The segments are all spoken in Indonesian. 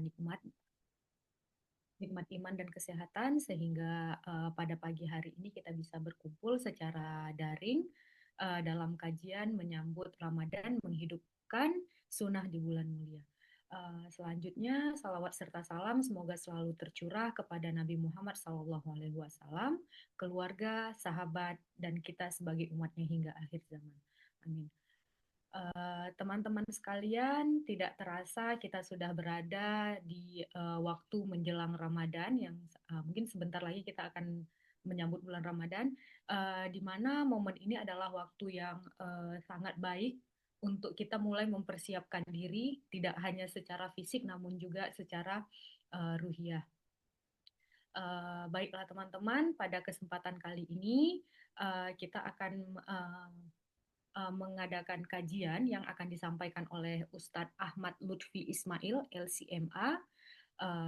nikmat iman dan kesehatan sehingga pada pagi hari ini kita bisa berkumpul secara daring dalam kajian menyambut Ramadan, menghidupkan sunnah di bulan mulia. Selanjutnya, salawat serta salam semoga selalu tercurah kepada Nabi Muhammad SAW, keluarga, sahabat, dan kita sebagai umatnya hingga akhir zaman. Amin. Teman-teman sekalian, tidak terasa kita sudah berada di waktu menjelang Ramadan yang mungkin sebentar lagi kita akan menyambut bulan Ramadan, di mana momen ini adalah waktu yang sangat baik untuk kita mulai mempersiapkan diri, tidak hanya secara fisik namun juga secara ruhiyah. Baiklah teman-teman, pada kesempatan kali ini kita akan mengadakan kajian yang akan disampaikan oleh Ustadz Ahmad Lutfi Ismail, LCMA,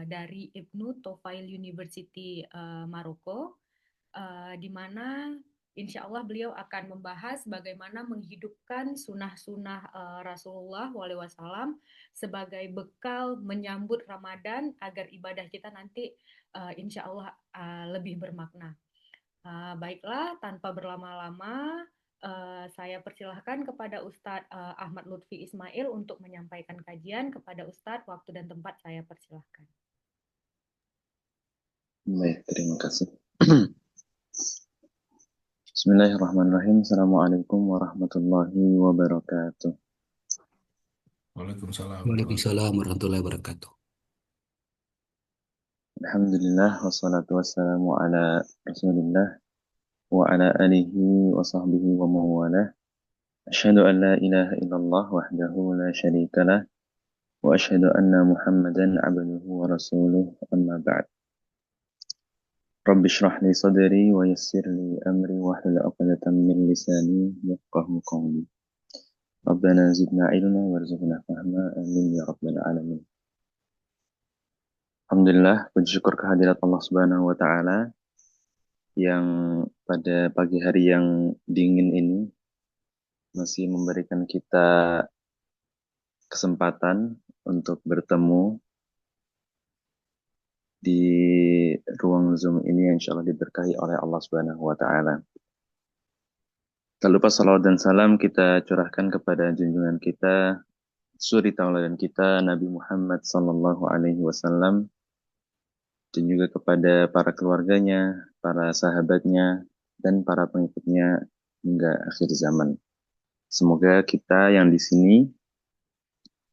dari Ibnu Tofail University Maroko, di mana insya Allah beliau akan membahas bagaimana menghidupkan sunnah-sunnah Rasulullah SAW sebagai bekal menyambut Ramadan agar ibadah kita nanti insya Allah lebih bermakna. Baiklah, tanpa berlama-lama, saya persilahkan kepada Ustadz Ahmad Lutfi Ismail untuk menyampaikan kajian. Kepada Ustadz, waktu dan tempat saya persilahkan. Baik, terima kasih. Bismillahirrahmanirrahim. Assalamualaikum warahmatullahi wabarakatuh. Waalaikumsalam. Waalaikumsalam warahmatullahi wabarakatuh. Alhamdulillah, wassalatu wassalamu ala rasulillah wa ala alihi wa sahbihi wa mawalah. Asyhadu an la ilaha illallah wahdahu la syarika lah wa asyhadu anna Muhammadan abduhu wa rasuluh, amma ba'd. Rabbi shrah li sadri wa yassir li amri wa hlul 'uqdatam min lisani yafqahu qawli. Rabbana zidna ilma warzuqna fahma, amin ya rabbal alamin. Alhamdulillah, puji syukur kehadirat Allah Subhanahu wa taala yang pada pagi hari yang dingin ini masih memberikan kita kesempatan untuk bertemu di ruang Zoom ini yang insyaallah diberkahi oleh Allah Subhanahu wa taala. Tak lupa salawat dan salam kita curahkan kepada junjungan kita, suri tauladan kita, Nabi Muhammad sallallahu alaihi wasallam, dan juga kepada para keluarganya, para sahabatnya, dan para pengikutnya hingga akhir zaman. Semoga kita yang di sini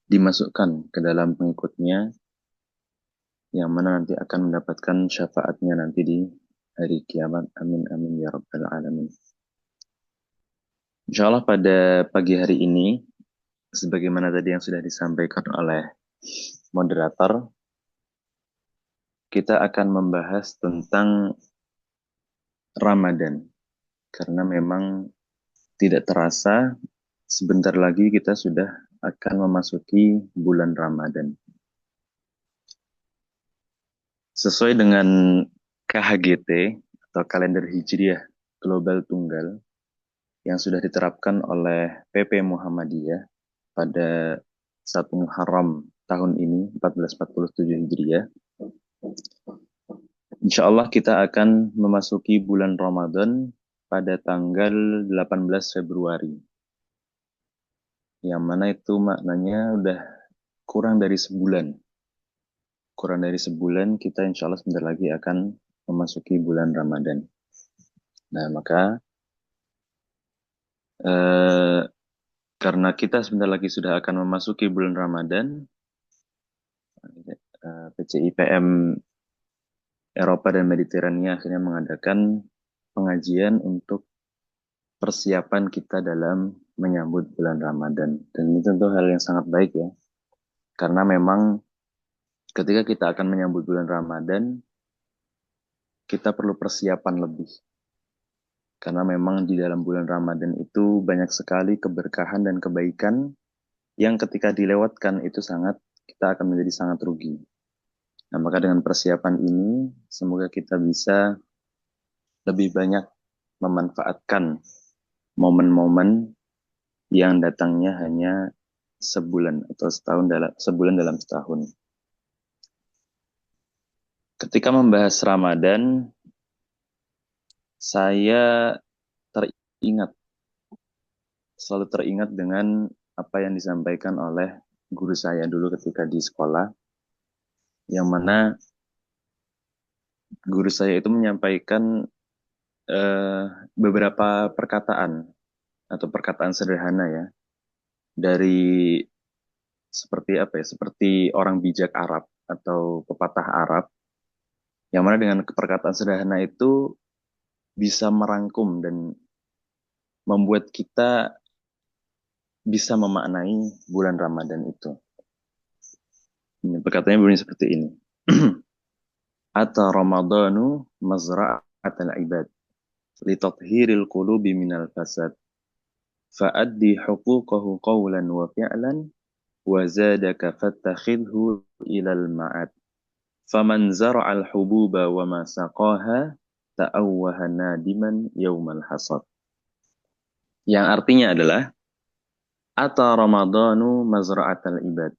dimasukkan ke dalam pengikutnya, yang mana nanti akan mendapatkan syafaatnya nanti di hari kiamat. Amin amin ya rabbal alamin. Insyaallah pada pagi hari ini, sebagaimana tadi yang sudah disampaikan oleh moderator, kita akan membahas tentang Ramadan. Karena memang tidak terasa sebentar lagi kita sudah akan memasuki bulan Ramadan. Sesuai dengan KHGT atau kalender Hijriah Global Tunggal yang sudah diterapkan oleh PP Muhammadiyah pada 1 Muharram tahun ini 1447 Hijriah. Insya Allah kita akan memasuki bulan Ramadan pada tanggal 18 Februari. Yang mana itu maknanya udah kurang dari sebulan. Kurang dari sebulan kita insya Allah sebentar lagi akan memasuki bulan Ramadan. Nah maka karena kita sebentar lagi sudah akan memasuki bulan Ramadan, PCIPM Eropa dan Mediterania akhirnya mengadakan pengajian untuk persiapan kita dalam menyambut bulan Ramadan. Dan ini tentu hal yang sangat baik ya. Karena memang ketika kita akan menyambut bulan Ramadan, kita perlu persiapan lebih. Karena memang di dalam bulan Ramadan itu banyak sekali keberkahan dan kebaikan yang ketika dilewatkan itu kita akan menjadi sangat rugi. Nah, maka dengan persiapan ini, semoga kita bisa lebih banyak memanfaatkan momen-momen yang datangnya hanya sebulan atau sebulan dalam setahun. Ketika membahas Ramadan, saya selalu teringat dengan apa yang disampaikan oleh guru saya dulu ketika di sekolah, yang mana guru saya itu menyampaikan eh, beberapa perkataan atau perkataan sederhana ya, dari seperti apa ya, seperti orang bijak Arab atau pepatah Arab, yang mana dengan perkataan sederhana itu bisa merangkum dan membuat kita bisa memaknai bulan Ramadan itu. Ini perkataannya bunyi seperti ini. Ata Ramadanu mazra'atal ibad litathhiril qulubi minal fasad fa'addi huquqahu qawlan wa fi'lan wa zadaka fattakhidhu ilal ma'ad faman zara'al hububa wa ma saqaha ta'awwaha nadiman yaumal hasad. Yang artinya adalah Ata Ramadanu mazra'atal ibad,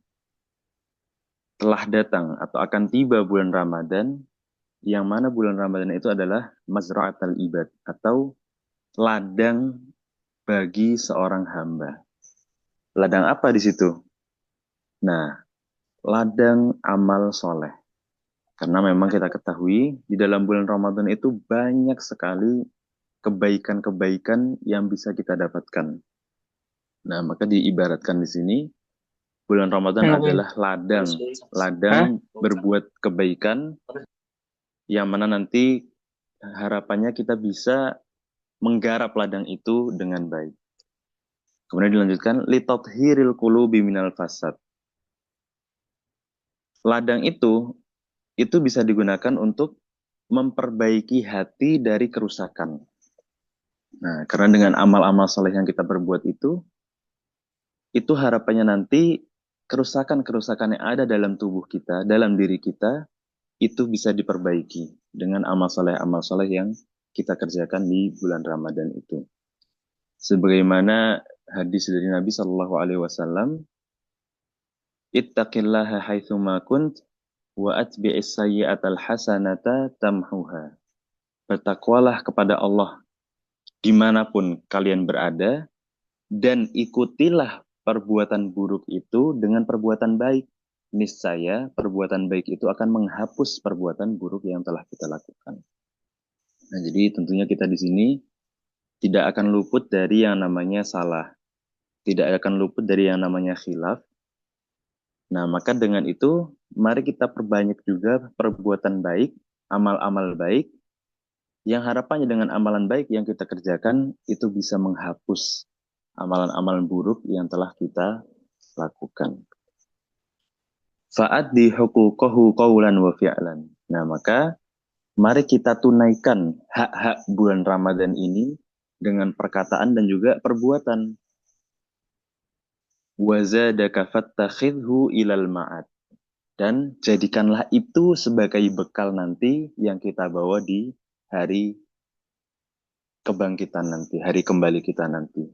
telah datang atau akan tiba bulan Ramadan, yang mana bulan Ramadan itu adalah mazra'atal ibad atau ladang bagi seorang hamba. Ladang apa di situ? Nah, ladang amal soleh. Karena memang kita ketahui di dalam bulan Ramadan itu banyak sekali kebaikan-kebaikan yang bisa kita dapatkan. Nah, maka diibaratkan di sini bulan Ramadan adalah ladang berbuat kebaikan, yang mana nanti harapannya kita bisa menggarap ladang itu dengan baik. Kemudian dilanjutkan litathhiril qulubi minal fasad. Ladang itu bisa digunakan untuk memperbaiki hati dari kerusakan. Nah, karena dengan amal-amal soleh yang kita perbuat itu harapannya nanti kerusakan-kerusakan yang ada dalam tubuh kita, dalam diri kita, itu bisa diperbaiki dengan amal soleh yang kita kerjakan di bulan Ramadan itu. Sebagaimana hadis dari Nabi Shallallahu Alaihi Wasallam, ittaqillaha haitsuma kunt wa atbi'is sayyi'atal hasanata tamhuha. Bertakwalah kepada Allah dimanapun kalian berada, dan ikutilah perbuatan buruk itu dengan perbuatan baik. Niscaya perbuatan baik itu akan menghapus perbuatan buruk yang telah kita lakukan. Nah, jadi tentunya kita di sini tidak akan luput dari yang namanya salah, tidak akan luput dari yang namanya khilaf. Nah, maka dengan itu, mari kita perbanyak juga perbuatan baik, amal-amal baik, yang harapannya dengan amalan baik yang kita kerjakan, itu bisa menghapus amalan-amalan buruk yang telah kita lakukan. Fa'addi huquqahu qawlan wa fi'lan. Nah, maka mari kita tunaikan hak-hak bulan Ramadan ini dengan perkataan dan juga perbuatan. Wazadaka fattakhidhu ilal ma'ad. Dan jadikanlah itu sebagai bekal nanti yang kita bawa di hari kebangkitan nanti, hari kembali kita nanti.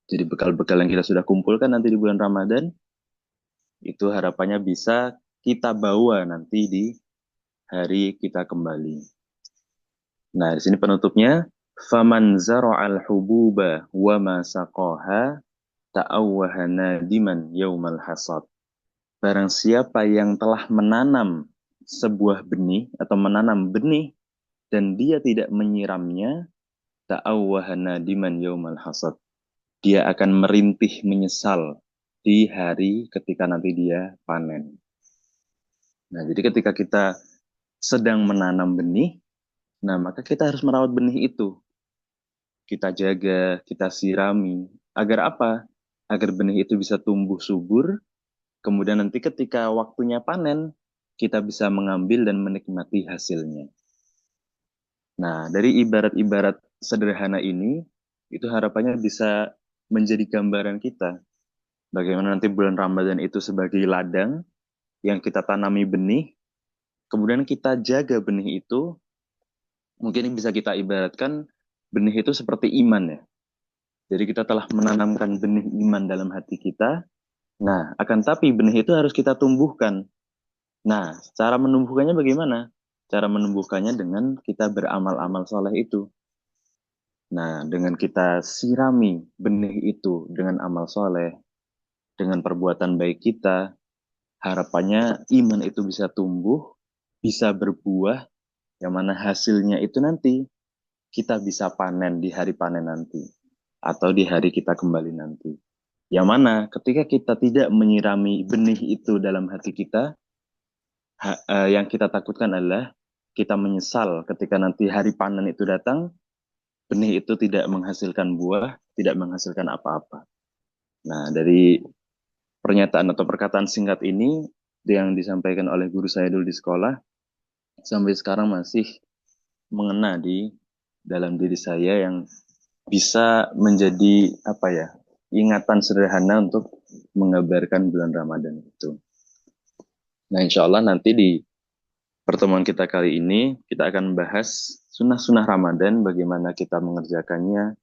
Jadi bekal-bekal yang kita sudah kumpulkan nanti di bulan Ramadan, itu harapannya bisa kita bawa nanti di hari kita kembali. Nah, di sini penutupnya, faman zara'al hububa wa ma saqaha ta'awwaha nadiman yaumal hasad. Barang siapa yang telah menanam sebuah benih atau menanam benih dan dia tidak menyiramnya, ta'awwaha nadiman yaumal hasad. Dia akan merintih menyesal di hari ketika nanti dia panen. Nah, jadi ketika kita sedang menanam benih, nah maka kita harus merawat benih itu. Kita jaga, kita sirami. Agar apa? Agar benih itu bisa tumbuh subur. Kemudian nanti ketika waktunya panen, kita bisa mengambil dan menikmati hasilnya. Nah, dari ibarat-ibarat sederhana ini, itu harapannya bisa menjadi gambaran kita. Bagaimana nanti bulan Ramadan itu sebagai ladang yang kita tanami benih, kemudian kita jaga benih itu, mungkin bisa kita ibaratkan benih itu seperti iman ya. Jadi kita telah menanamkan benih iman dalam hati kita. Nah, akan tapi benih itu harus kita tumbuhkan. Nah, cara menumbuhkannya bagaimana? Cara menumbuhkannya dengan kita beramal-amal soleh itu. Nah, dengan kita sirami benih itu dengan amal soleh, dengan perbuatan baik kita, harapannya iman itu bisa tumbuh, bisa berbuah, yang mana hasilnya itu nanti kita bisa panen di hari panen nanti, atau di hari kita kembali nanti. Yang mana ketika kita tidak menyirami benih itu dalam hati kita, yang kita takutkan adalah kita menyesal ketika nanti hari panen itu datang, benih itu tidak menghasilkan buah, tidak menghasilkan apa-apa. Nah, dari pernyataan atau perkataan singkat ini yang disampaikan oleh guru saya dulu di sekolah, sampai sekarang masih mengena di dalam diri saya yang bisa menjadi apa ya, ingatan sederhana untuk mengabarkan bulan Ramadan itu. Nah, insya Allah nanti di pertemuan kita kali ini kita akan membahas sunnah-sunnah Ramadan, bagaimana kita mengerjakannya.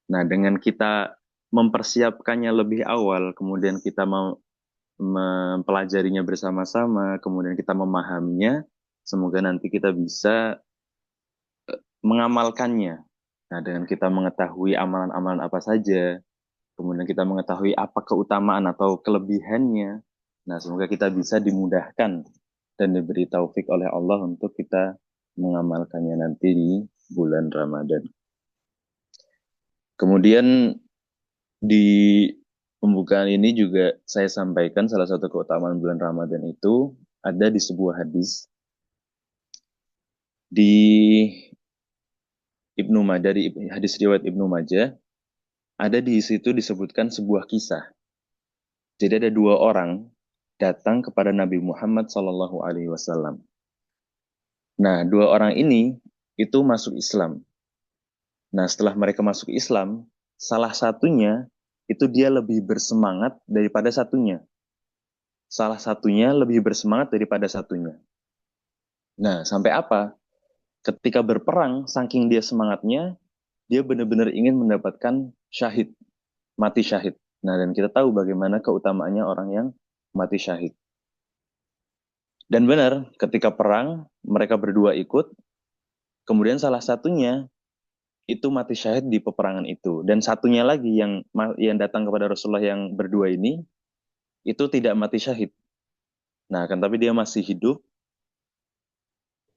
Nah, dengan kita mempersiapkannya lebih awal, kemudian kita mempelajarinya bersama-sama, kemudian kita memahaminya, semoga nanti kita bisa mengamalkannya. Nah, dengan kita mengetahui amalan-amalan apa saja, kemudian kita mengetahui apa keutamaan atau kelebihannya, nah semoga kita bisa dimudahkan dan diberi taufik oleh Allah untuk kita mengamalkannya nanti di bulan Ramadan. Kemudian di pembukaan ini juga saya sampaikan salah satu keutamaan bulan Ramadan itu ada di sebuah hadis di Ibnu Majah, dari hadis riwayat Ibnu Majah, ada di situ disebutkan sebuah kisah. Jadi ada dua orang datang kepada Nabi Muhammad SAW. Nah, dua orang ini itu masuk Islam. Nah, setelah mereka masuk Islam, salah satunya itu dia lebih bersemangat daripada satunya. Salah satunya lebih bersemangat daripada satunya. Nah, sampai apa? Ketika berperang, saking dia semangatnya, dia benar-benar ingin mendapatkan syahid, mati syahid. Nah, dan kita tahu bagaimana keutamaannya orang yang mati syahid. Dan benar, ketika perang, mereka berdua ikut, kemudian salah satunya itu mati syahid di peperangan itu. Dan satunya lagi yang datang kepada Rasulullah yang berdua ini, itu tidak mati syahid. Nah, kan tapi dia masih hidup,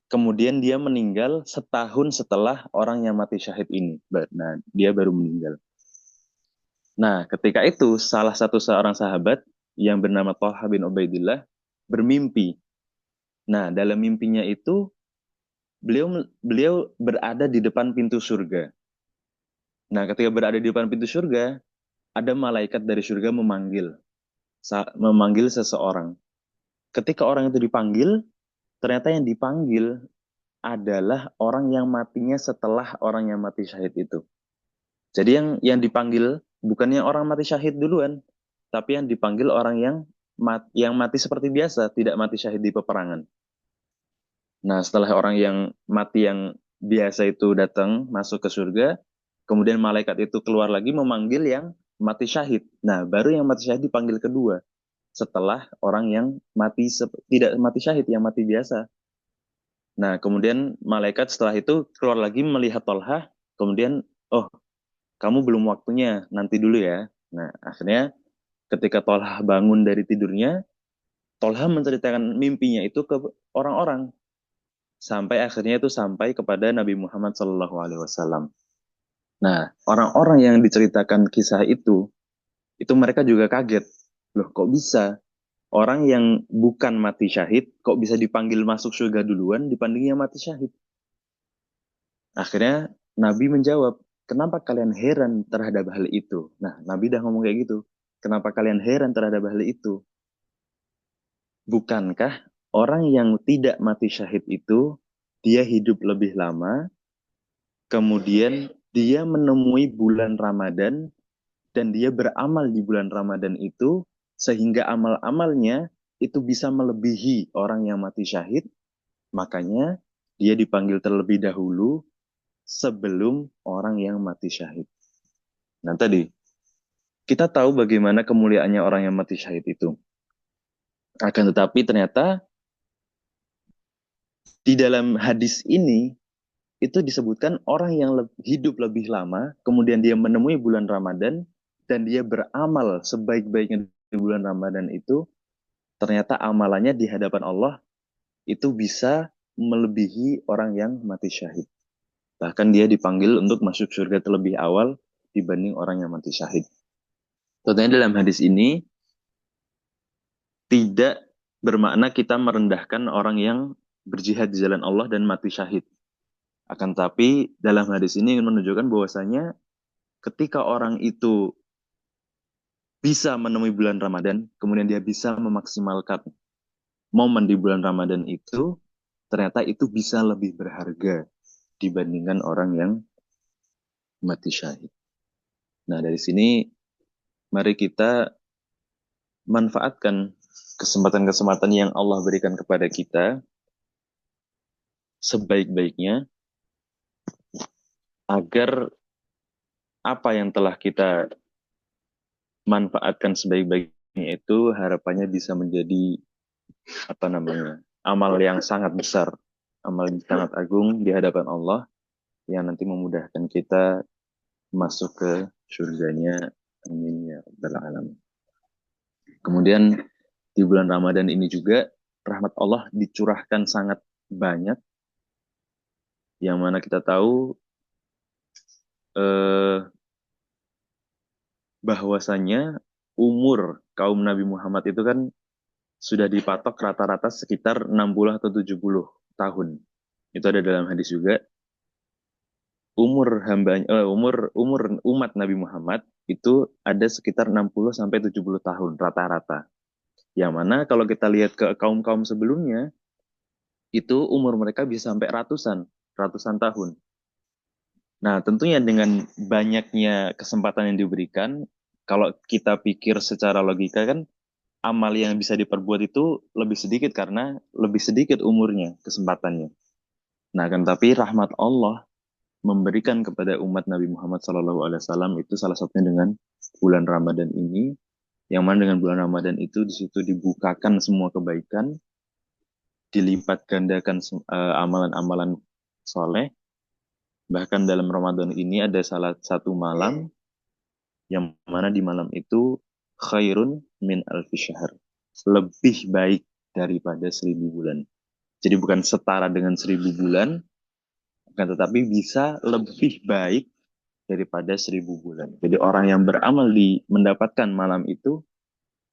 kemudian dia meninggal setahun setelah orang yang mati syahid ini. Nah, dia baru meninggal. Nah, ketika itu salah satu seorang sahabat yang bernama Thalha bin Ubaidillah bermimpi. Nah, dalam mimpinya itu beliau beliau berada di depan pintu surga. Nah, ketika berada di depan pintu surga, ada malaikat dari surga memanggil seseorang. Ketika orang itu dipanggil, ternyata yang dipanggil adalah orang yang matinya setelah orang yang mati syahid itu. Jadi yang dipanggil bukannya orang mati syahid duluan, tapi yang dipanggil orang yang mati seperti biasa, tidak mati syahid di peperangan. Nah, setelah orang yang mati yang biasa itu datang masuk ke surga, kemudian malaikat itu keluar lagi memanggil yang mati syahid. Nah, baru yang mati syahid dipanggil kedua setelah orang yang tidak mati syahid, yang mati biasa. Nah, kemudian malaikat setelah itu keluar lagi melihat Tolha, kemudian, oh, kamu belum waktunya, nanti dulu ya. Nah, akhirnya ketika Tolha bangun dari tidurnya, Tolha menceritakan mimpinya itu ke orang-orang. Sampai akhirnya itu sampai kepada Nabi Muhammad SAW. Nah, orang-orang yang diceritakan kisah itu mereka juga kaget. Loh, kok bisa? Orang yang bukan mati syahid, kok bisa dipanggil masuk surga duluan dibanding yang mati syahid? Akhirnya Nabi menjawab, kenapa kalian heran terhadap hal itu? Nah, Nabi dah ngomong kayak gitu. Kenapa kalian heran terhadap hal itu? Bukankah orang yang tidak mati syahid itu, dia hidup lebih lama, kemudian dia menemui bulan Ramadan, dan dia beramal di bulan Ramadan itu, sehingga amal-amalnya itu bisa melebihi orang yang mati syahid, makanya dia dipanggil terlebih dahulu sebelum orang yang mati syahid. Nah tadi, kita tahu bagaimana kemuliaannya orang yang mati syahid itu. Akan tetapi ternyata Di dalam hadis ini itu disebutkan orang yang hidup lebih lama, kemudian dia menemui bulan Ramadan dan dia beramal sebaik-baiknya di bulan Ramadan itu, ternyata amalannya di hadapan Allah itu bisa melebihi orang yang mati syahid. Bahkan dia dipanggil untuk masuk surga terlebih awal dibanding orang yang mati syahid. Tentunya dalam hadis ini tidak bermakna kita merendahkan orang yang berjihad di jalan Allah dan mati syahid. Akan tapi dalam hadis ini menunjukkan bahwasanya ketika orang itu bisa menemui bulan Ramadan, kemudian dia bisa memaksimalkan momen di bulan Ramadan itu, ternyata itu bisa lebih berharga dibandingkan orang yang mati syahid. Nah, dari sini mari kita manfaatkan kesempatan-kesempatan yang Allah berikan kepada kita sebaik-baiknya agar apa yang telah kita manfaatkan sebaik-baiknya itu harapannya bisa menjadi amal yang sangat besar, amal yang sangat agung di hadapan Allah yang nanti memudahkan kita masuk ke surganya. Amin ya rabbal alamin. Kemudian di bulan Ramadan ini juga rahmat Allah dicurahkan sangat banyak, yang mana kita tahu bahwasannya umur kaum Nabi Muhammad itu kan sudah dipatok rata-rata sekitar 60 atau 70 tahun. Itu ada dalam hadis juga. Umur umat Nabi Muhammad itu ada sekitar 60 sampai 70 tahun rata-rata. Yang mana kalau kita lihat ke kaum-kaum sebelumnya, itu umur mereka bisa sampai ratusan tahun. Nah, tentunya dengan banyaknya kesempatan yang diberikan, kalau kita pikir secara logika kan, amal yang bisa diperbuat itu lebih sedikit karena lebih sedikit umurnya, kesempatannya. Nah, kan tapi rahmat Allah memberikan kepada umat Nabi Muhammad SAW itu salah satunya dengan bulan Ramadan ini, yang mana dengan bulan Ramadan itu di situ dibukakan semua kebaikan, dilipat gandakan amalan-amalan soleh. Bahkan dalam Ramadan ini ada salah satu malam yang mana di malam itu khairun min alfi syahr, lebih baik daripada 1000 bulan. Jadi bukan setara dengan 1000 bulan, akan tetapi bisa lebih baik daripada 1000 bulan. Jadi orang yang beramal mendapatkan malam itu,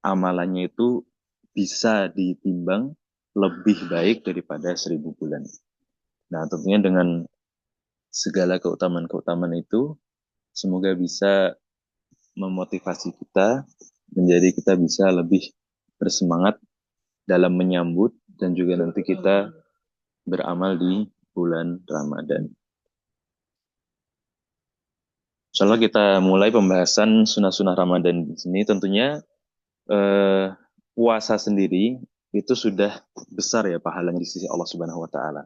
amalannya itu bisa ditimbang lebih baik daripada 1000 bulan. Nah, tentunya dengan segala keutamaan-keutamaan itu, semoga bisa memotivasi kita menjadi kita bisa lebih bersemangat dalam menyambut dan juga nanti kita beramal di bulan Ramadan. Insyaallah kita mulai pembahasan sunah-sunah Ramadan di sini. Tentunya puasa sendiri itu sudah besar ya pahalanya di sisi Allah Subhanahu wa taala.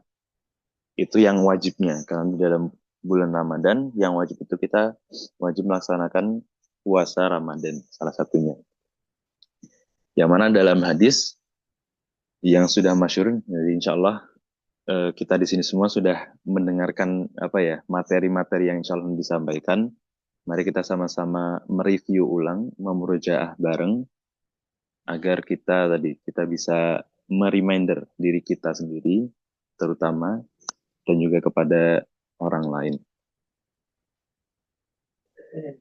Itu yang wajibnya, karena di dalam bulan Ramadan yang wajib itu kita wajib melaksanakan puasa Ramadan salah satunya. Yang mana dalam hadis yang sudah masyhur, jadi insyaallah kita di sini semua sudah mendengarkan materi-materi yang insya Allah disampaikan. Mari kita sama-sama mereview ulang, memurojaah bareng agar kita bisa mereminder diri kita sendiri terutama dan juga kepada orang lain.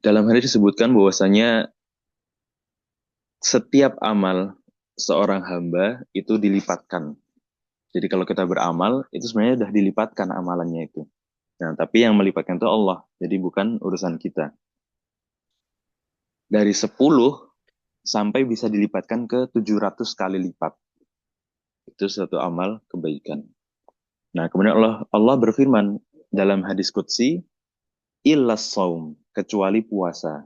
Dalam hadis disebutkan bahwasanya setiap amal seorang hamba itu dilipatkan. Jadi kalau kita beramal itu sebenarnya sudah dilipatkan amalannya itu. Nah, tapi yang melipatkan itu Allah. Jadi bukan urusan kita. Dari 10 sampai bisa dilipatkan ke 700 kali lipat. Itu suatu amal kebaikan. Nah, kemudian Allah berfirman dalam hadis qudsi, illas saum, kecuali puasa.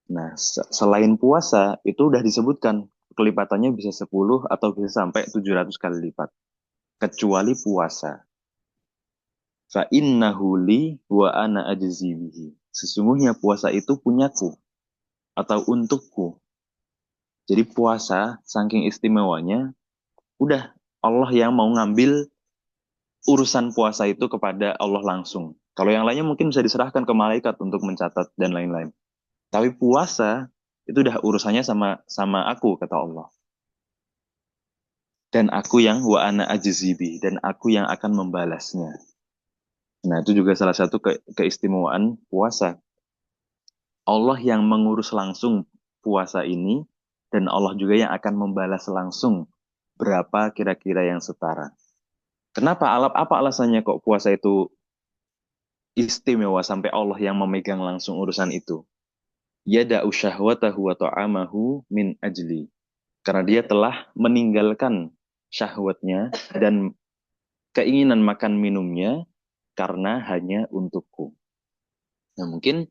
Nah, selain puasa, itu udah disebutkan kelipatannya bisa 10 atau bisa sampai 700 kali lipat. Kecuali puasa. Fa innahu li wa ana ajzi bihi. Sesungguhnya puasa itu punyaku atau untukku. Jadi puasa saking istimewanya, udah Allah yang mau ngambil urusan puasa itu kepada Allah langsung. Kalau yang lainnya mungkin bisa diserahkan ke malaikat untuk mencatat dan lain-lain. Tapi puasa itu udah urusannya sama sama aku, kata Allah. Dan aku yang wa ana ajzibi, dan aku yang akan membalasnya. Nah, itu juga salah satu keistimewaan puasa. Allah yang mengurus langsung puasa ini, dan Allah juga yang akan membalas langsung berapa kira-kira yang setara. Kenapa? Apa alasannya kok puasa itu istimewa sampai Allah yang memegang langsung urusan itu? Yada'u syahwatahu wa ta'amahu min ajli. Karena dia telah meninggalkan syahwatnya dan keinginan makan minumnya karena hanya untukku. Nah, mungkin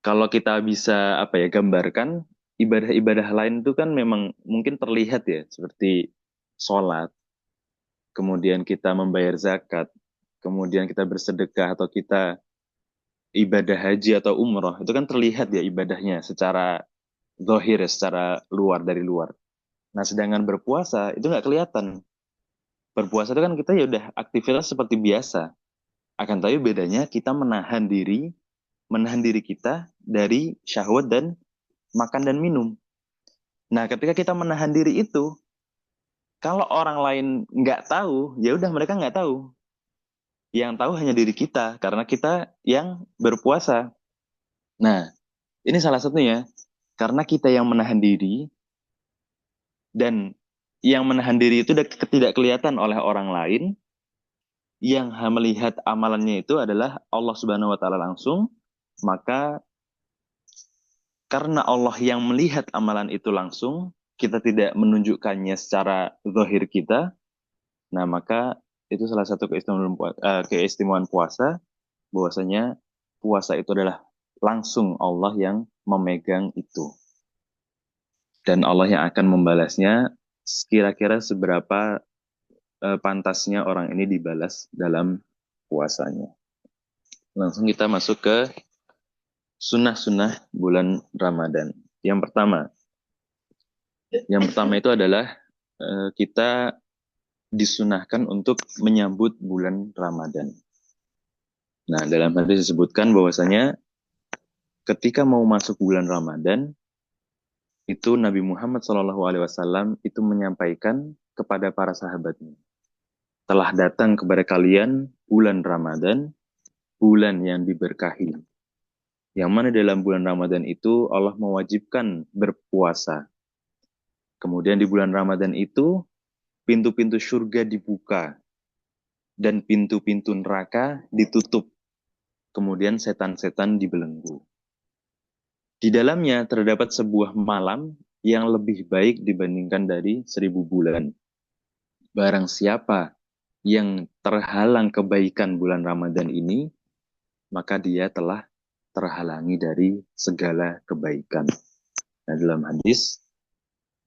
kalau kita bisa gambarkan ibadah-ibadah lain itu kan memang mungkin terlihat ya, seperti sholat, kemudian kita membayar zakat, kemudian kita bersedekah atau kita ibadah haji atau umroh, itu kan terlihat ya ibadahnya secara zahir, secara luar dari luar. Nah, sedangkan berpuasa itu nggak kelihatan. Berpuasa itu kan kita ya udah aktivitas seperti biasa. Akan tapi bedanya kita menahan diri kita dari syahwat dan makan dan minum. Nah, ketika kita menahan diri itu, kalau orang lain nggak tahu, ya udah mereka nggak tahu. Yang tahu hanya diri kita, karena kita yang berpuasa. Nah, ini salah satunya. Karena kita yang menahan diri, dan yang menahan diri itu tidak kelihatan oleh orang lain, yang melihat amalannya itu adalah Allah Subhanahu wa taala langsung, maka karena Allah yang melihat amalan itu langsung, kita tidak menunjukkannya secara zahir kita. Nah, maka itu salah satu keistimewaan puasa, bahwasanya puasa itu adalah langsung Allah yang memegang itu. Dan Allah yang akan membalasnya kira-kira seberapa pantasnya orang ini dibalas dalam puasanya. Langsung kita masuk ke sunnah-sunnah bulan Ramadan. Yang pertama itu adalah kita disunahkan untuk menyambut bulan Ramadan. Nah, dalam hadis disebutkan bahwasanya ketika mau masuk bulan Ramadan, itu Nabi Muhammad SAW itu menyampaikan kepada para sahabatnya, telah datang kepada kalian bulan Ramadan, bulan yang diberkahi. Yang mana dalam bulan Ramadan itu Allah mewajibkan berpuasa. Kemudian di bulan Ramadan itu pintu-pintu surga dibuka dan pintu-pintu neraka ditutup. Kemudian setan-setan dibelenggu. Di dalamnya terdapat sebuah malam yang lebih baik dibandingkan dari 1000 bulan. Barang siapa yang terhalang kebaikan bulan Ramadan ini, maka dia telah terhalangi dari segala kebaikan. Nah, dalam hadis,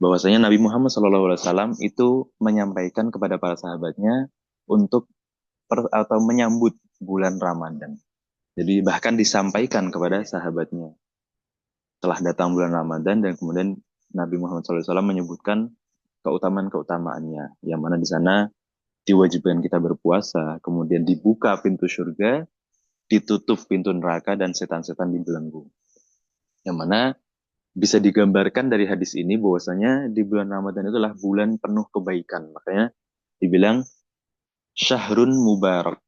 bahwasanya Nabi Muhammad SAW itu menyampaikan kepada para sahabatnya untuk atau menyambut bulan Ramadan. Jadi bahkan disampaikan kepada sahabatnya. Telah datang bulan Ramadan dan kemudian Nabi Muhammad SAW menyebutkan keutamaan-keutamaannya. Yang mana di sana diwajibkan kita berpuasa, kemudian dibuka pintu surga, ditutup pintu neraka, dan setan-setan dibelenggu. Yang mana bisa digambarkan dari hadis ini bahwasanya di bulan Ramadan itulah bulan penuh kebaikan. Makanya dibilang syahrun mubarak,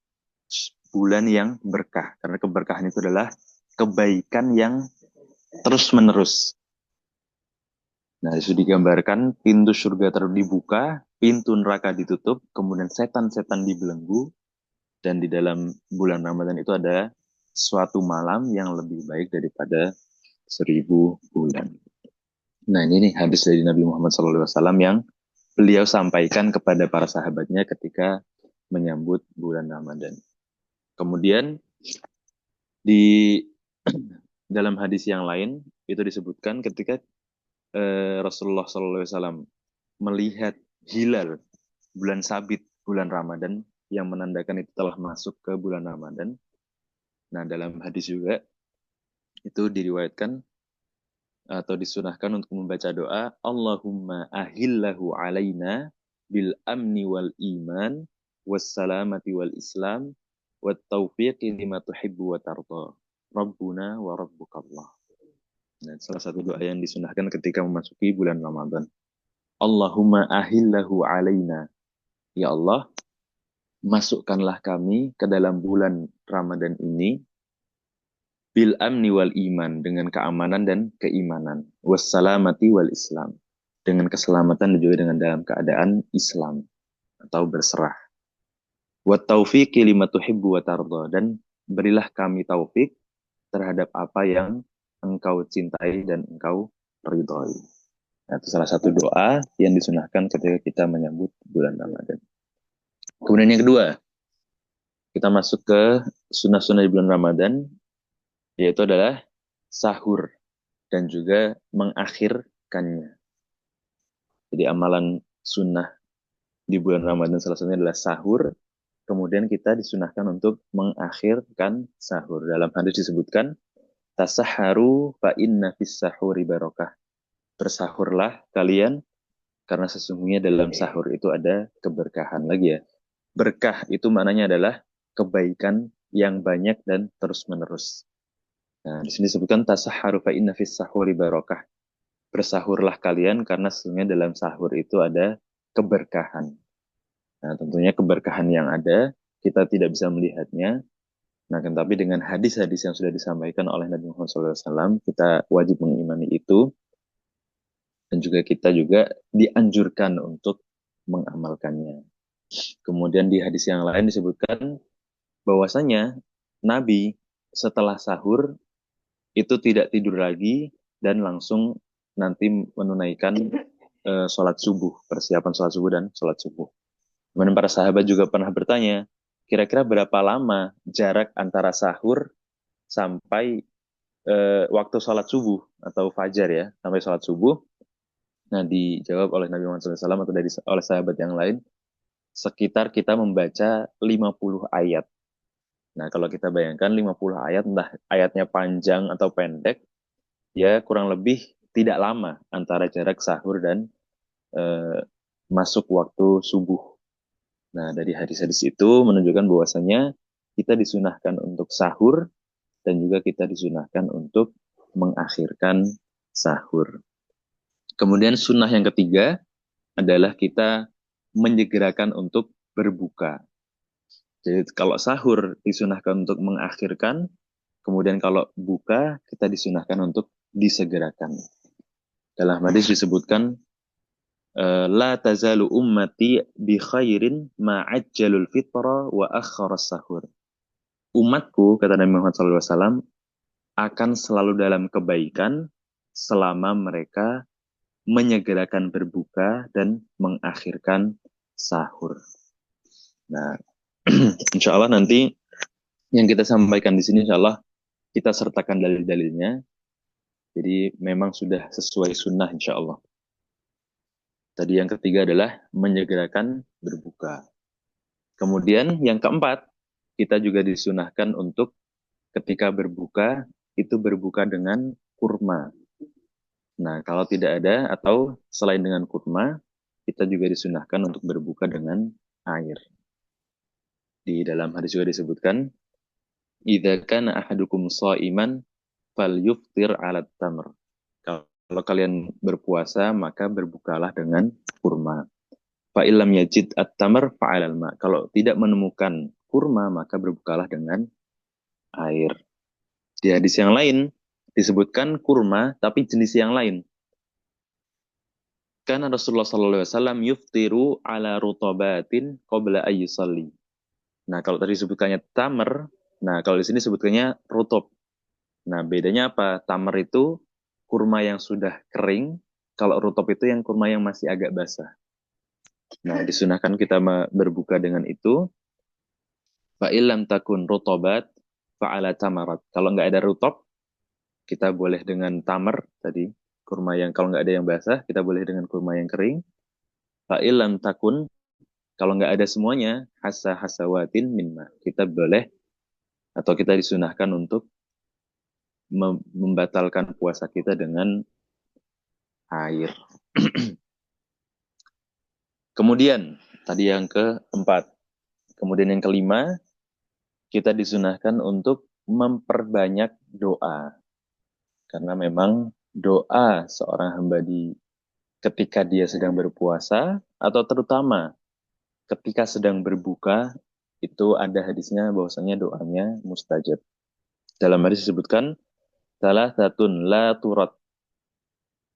bulan yang berkah. Karena keberkahan itu adalah kebaikan yang terus-menerus. Nah, itu digambarkan pintu surga dibuka, pintu neraka ditutup, kemudian setan-setan dibelenggu, dan di dalam bulan Ramadan itu ada suatu malam yang lebih baik daripada 1000 bulan. Nah, ini nih hadis dari Nabi Muhammad SAW yang beliau sampaikan kepada para sahabatnya ketika menyambut bulan Ramadan. Kemudian di dalam hadis yang lain itu disebutkan ketika Rasulullah SAW melihat hilal bulan sabit bulan Ramadan yang menandakan itu telah masuk ke bulan Ramadan. Nah, dalam hadis juga itu diriwayatkan atau disunahkan untuk membaca doa Allahumma ahillahu alaina bil amni wal iman wassalamati wal islam wat taufiqi lima tuhibbu wa tarda. Rabbuna wa rabbukallah. Nah, salah satu doa yang disunahkan ketika memasuki bulan Ramadan. Allahumma ahillahu alaina. Ya Allah, masukkanlah kami ke dalam bulan Ramadan ini bil amni wal iman, dengan keamanan dan keimanan, wassalamati wal islam, dengan keselamatan dan juga dengan dalam keadaan Islam atau berserah. Wat taufiqi lima tuhibbu wa tarda, dan berilah kami taufik terhadap apa yang engkau cintai dan engkau ridhoi. Nah, itu salah satu doa yang disunahkan ketika kita menyambut bulan Ramadan. Kemudian yang kedua, kita masuk ke sunnah-sunnah di bulan Ramadan, yaitu adalah sahur dan juga mengakhirkannya. Jadi amalan sunnah di bulan Ramadan salah satunya adalah sahur. Kemudian kita disunahkan untuk mengakhirkan sahur. Dalam hadis disebutkan, tasaharu fa inna fis sahuri barokah. Bersahurlah kalian, karena sesungguhnya dalam sahur itu ada keberkahan. Lagi ya, berkah itu maknanya adalah kebaikan yang banyak dan terus-menerus. Nah, di sini disebutkan tasaharu fa inna fis sahuri barokah. Bersahurlah kalian karena sesungguhnya dalam sahur itu ada keberkahan. Nah, tentunya keberkahan yang ada kita tidak bisa melihatnya. Nah, tapi dengan hadis-hadis yang sudah disampaikan oleh Nabi Muhammad SAW, kita wajib mengimani itu. Dan juga kita juga dianjurkan untuk mengamalkannya. Kemudian di hadis yang lain disebutkan bahwasanya Nabi setelah sahur itu tidak tidur lagi dan langsung nanti menunaikan sholat subuh, persiapan sholat subuh dan sholat subuh. Kemudian para sahabat juga pernah bertanya, kira-kira berapa lama jarak antara sahur sampai waktu sholat subuh atau fajar ya, sampai sholat subuh. Nah, dijawab oleh Nabi Muhammad SAW atau oleh sahabat yang lain, sekitar kita membaca 50 ayat. Nah, kalau kita bayangkan 50 ayat, entah ayatnya panjang atau pendek, ya kurang lebih tidak lama antara jarak sahur dan masuk waktu subuh. Nah, dari hadis-hadis itu menunjukkan bahwasanya kita disunahkan untuk sahur dan juga kita disunahkan untuk mengakhirkan sahur. Kemudian sunnah yang ketiga adalah kita menyegerakan untuk berbuka. Jadi kalau sahur disunahkan untuk mengakhirkan, kemudian kalau buka kita disunahkan untuk disegerakan. Dalam hadis disebutkan, la tazalu ummati bi khairin ma ajjalul fitra wa akhkharas sahur. Umatku, kata Nabi Muhammad SAW, akan selalu dalam kebaikan selama mereka menyegerakan berbuka dan mengakhirkan sahur. Nah, insya Allah nanti yang kita sampaikan di sini insya Allah kita sertakan dalil-dalilnya. Jadi memang sudah sesuai sunnah insya Allah. Tadi yang ketiga adalah menyegerakan berbuka. Kemudian yang keempat, kita juga disunahkan untuk ketika berbuka, itu berbuka dengan kurma. Nah, kalau tidak ada atau selain dengan kurma, kita juga disunahkan untuk berbuka dengan air. Di dalam hadis juga disebutkan, idza kana ahadukum sha'iman falyuftir 'ala tamr. Kalau kalian berpuasa, maka berbukalah dengan kurma. Fa illam yajid at-tamr fa'alal ma. Kalau tidak menemukan kurma, maka berbukalah dengan air. Di hadis yang lain disebutkan kurma tapi jenis yang lain. Karena Rasulullah SAW yuftiru ala rutabatin qabla ayyusalli. Nah, kalau tadi disebutkannya tamr, nah kalau di sini sebutkannya rutob. Nah, bedanya apa? Tamr itu kurma yang sudah kering, kalau rutob itu yang kurma yang masih agak basah. Nah, disunahkan kita berbuka dengan itu. Fa illam takun rutobat fa'ala tamarat. Kalau nggak ada rutob, kita boleh dengan tamr tadi. Kurma yang kalau nggak ada yang basah, kita boleh dengan kurma yang kering. Fa'ilam takun, kalau nggak ada semuanya, hasawatin minma. Kita boleh atau kita disunahkan untuk membatalkan puasa kita dengan air. Kemudian, tadi yang keempat. Kemudian yang kelima, kita disunahkan untuk memperbanyak doa. Karena memang doa seorang hamba ketika dia sedang berpuasa, atau terutama ketika sedang berbuka, itu ada hadisnya bahwasanya doanya mustajab. Dalam hadis disebutkan, salah satun la turat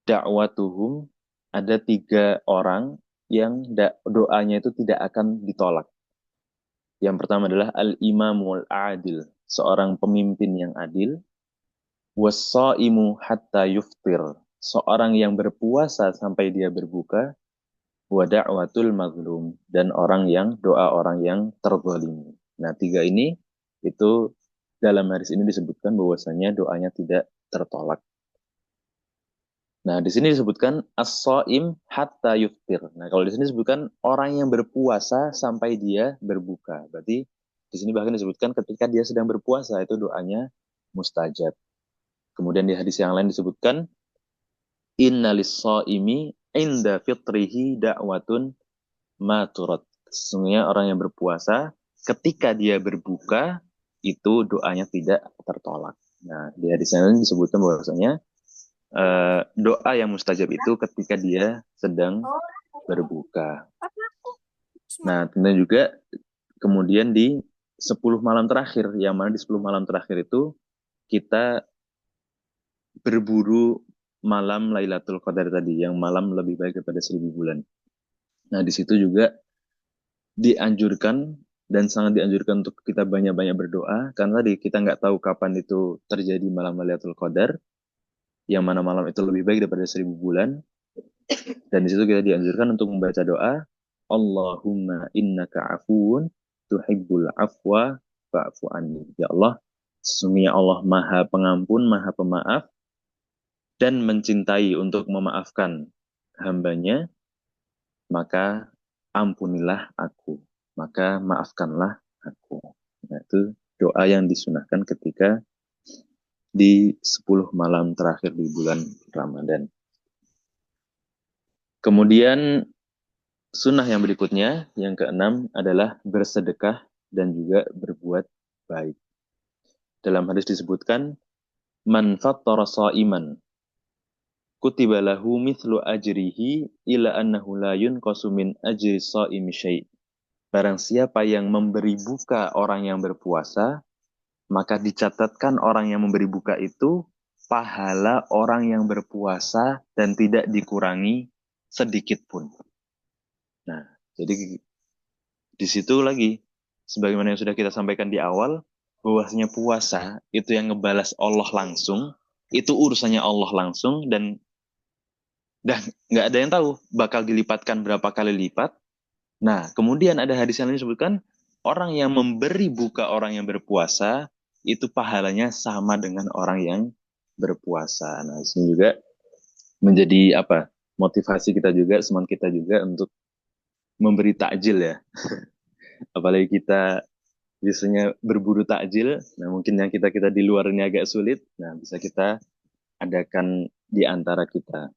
da'watuhum, ada 3 orang yang doanya itu tidak akan ditolak. Yang pertama adalah al-imamul adil, seorang pemimpin yang adil. Was-shaimu hatta yuftir, seorang yang berpuasa sampai dia berbuka. Wa da'watul mazlum, dan doa orang yang terzalimi. Nah, 3 ini itu dalam hadis ini disebutkan bahwasanya doanya tidak tertolak. Nah, di sini disebutkan as-shaim hatta yuftir. Nah, kalau di sini disebutkan orang yang berpuasa sampai dia berbuka. Berarti di sini bahkan disebutkan ketika dia sedang berpuasa itu doanya mustajab. Kemudian di hadis yang lain disebutkan innalis shaimi inda fitrihi da'watun ma turat. Sesungguhnya orang yang berpuasa ketika dia berbuka itu doanya tidak tertolak. Nah, di hadis yang lain disebutkan bahwasanya doa yang mustajab itu ketika dia sedang berbuka. Nah, tentunya juga kemudian di 10 malam terakhir, yang mana di 10 malam terakhir itu kita berburu malam Lailatul Qadar tadi, yang malam lebih baik daripada 1000 bulan. Nah, di situ juga dianjurkan dan sangat dianjurkan untuk kita banyak-banyak berdoa, karena tadi kita nggak tahu kapan itu terjadi malam Lailatul Qadar, yang mana malam itu lebih baik daripada 1000 bulan. Dan di situ kita dianjurkan untuk membaca doa, Allahumma innaka afuun tuhibbul afwa fa'fu anni. Ya Allah, sesungguhnya Allah Maha Pengampun, Maha Pemaaf, dan mencintai untuk memaafkan hambanya, maka ampunilah aku, maka maafkanlah aku. Nah, itu doa yang disunahkan ketika di 10 malam terakhir di bulan Ramadan. Kemudian sunnah yang berikutnya, yang keenam adalah bersedekah dan juga berbuat baik. Dalam hadis disebutkan, man fattara sha'iman kutiba lahu mithlu ajrihi ila annahu la yunqasu min ajri sha'imi syai'. Barang siapa yang memberi buka orang yang berpuasa, maka dicatatkan orang yang memberi buka itu pahala orang yang berpuasa dan tidak dikurangi sedikit pun. Nah, jadi di situ lagi, sebagaimana yang sudah kita sampaikan di awal, bahwasanya puasa itu yang ngebalas Allah langsung, itu urusannya Allah langsung, dan nggak ada yang tahu bakal dilipatkan berapa kali lipat. Nah, kemudian ada hadis yang lain disebutkan, orang yang memberi buka orang yang berpuasa, itu pahalanya sama dengan orang yang berpuasa. Nah, ini juga menjadi motivasi kita juga, semangat kita juga untuk memberi takjil ya. Apalagi kita biasanya berburu takjil, nah mungkin yang kita di luar ini agak sulit, nah bisa kita adakan di antara kita.